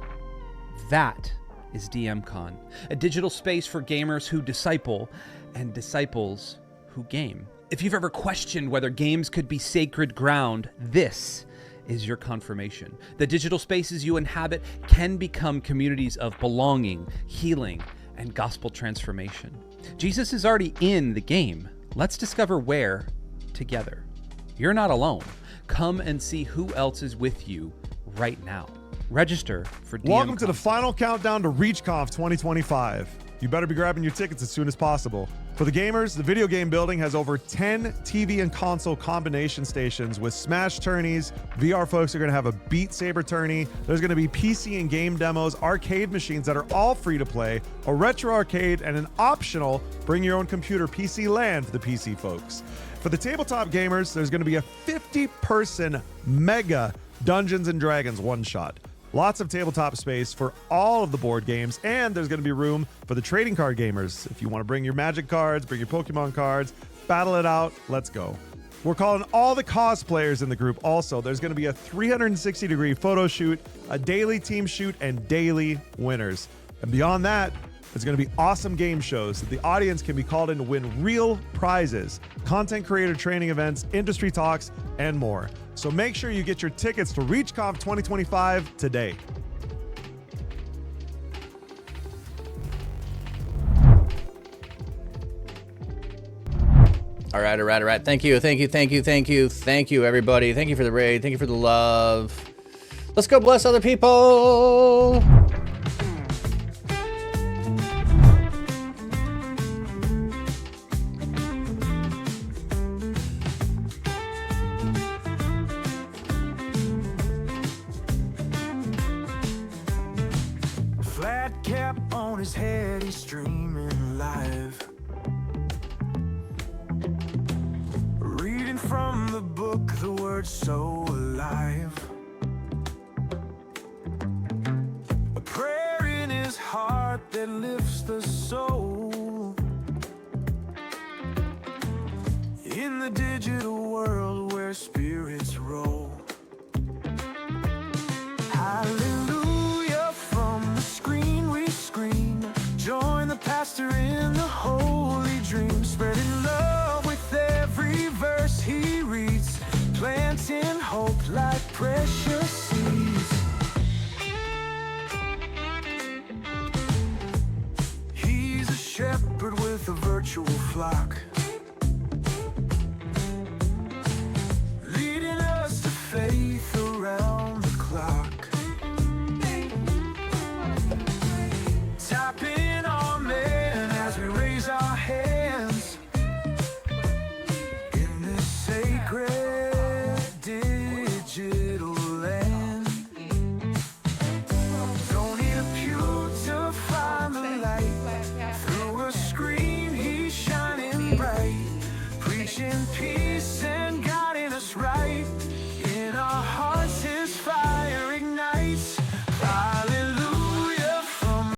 That is DMCon, a digital space for gamers who disciple and disciples who game. If you've ever questioned whether games could be sacred ground, this is your confirmation. The digital spaces you inhabit can become communities of belonging, healing, and gospel transformation. Jesus is already in the game. Let's discover where together. You're not alone. Come and see who else is with you right now. Register for DMCon. Welcome to the final countdown to ReachConf 2025. You better be grabbing your tickets as soon as possible. For the gamers, the video game building has over 10 TV and console combination stations with Smash tourneys. VR folks are going to have a Beat Saber tourney. There's going to be PC and game demos, arcade machines that are all free to play, a retro arcade, and an optional bring your own computer PC LAN for the PC folks. For the tabletop gamers, there's going to be a 50-person mega Dungeons and Dragons one-shot. Lots of tabletop space for all of the board games, and there's going to be room for the trading card gamers. If you want to bring your Magic cards, bring your Pokemon cards, battle it out, let's go. We're calling all the cosplayers in the group also. There's going to be a 360-degree photo shoot, a daily team shoot, and daily winners. And beyond that, there's going to be awesome game shows that the audience can be called in to win real prizes, content creator training events, industry talks, and more. So make sure you get your tickets to ReachConf 2025 today. All right. Thank you, everybody. Thank you for the raid. Thank you for the love. Let's go bless other people. Flat cap on his head, he's streaming live. Reading from the book, the word so alive. A prayer in his heart that lifts the soul. In the digital world where spirits roll. Hallelujah, from the screen we scream. Join the pastor in the holy dream, spreading love with every verse he reads, planting hope like precious seeds. He's a shepherd with a virtual flock.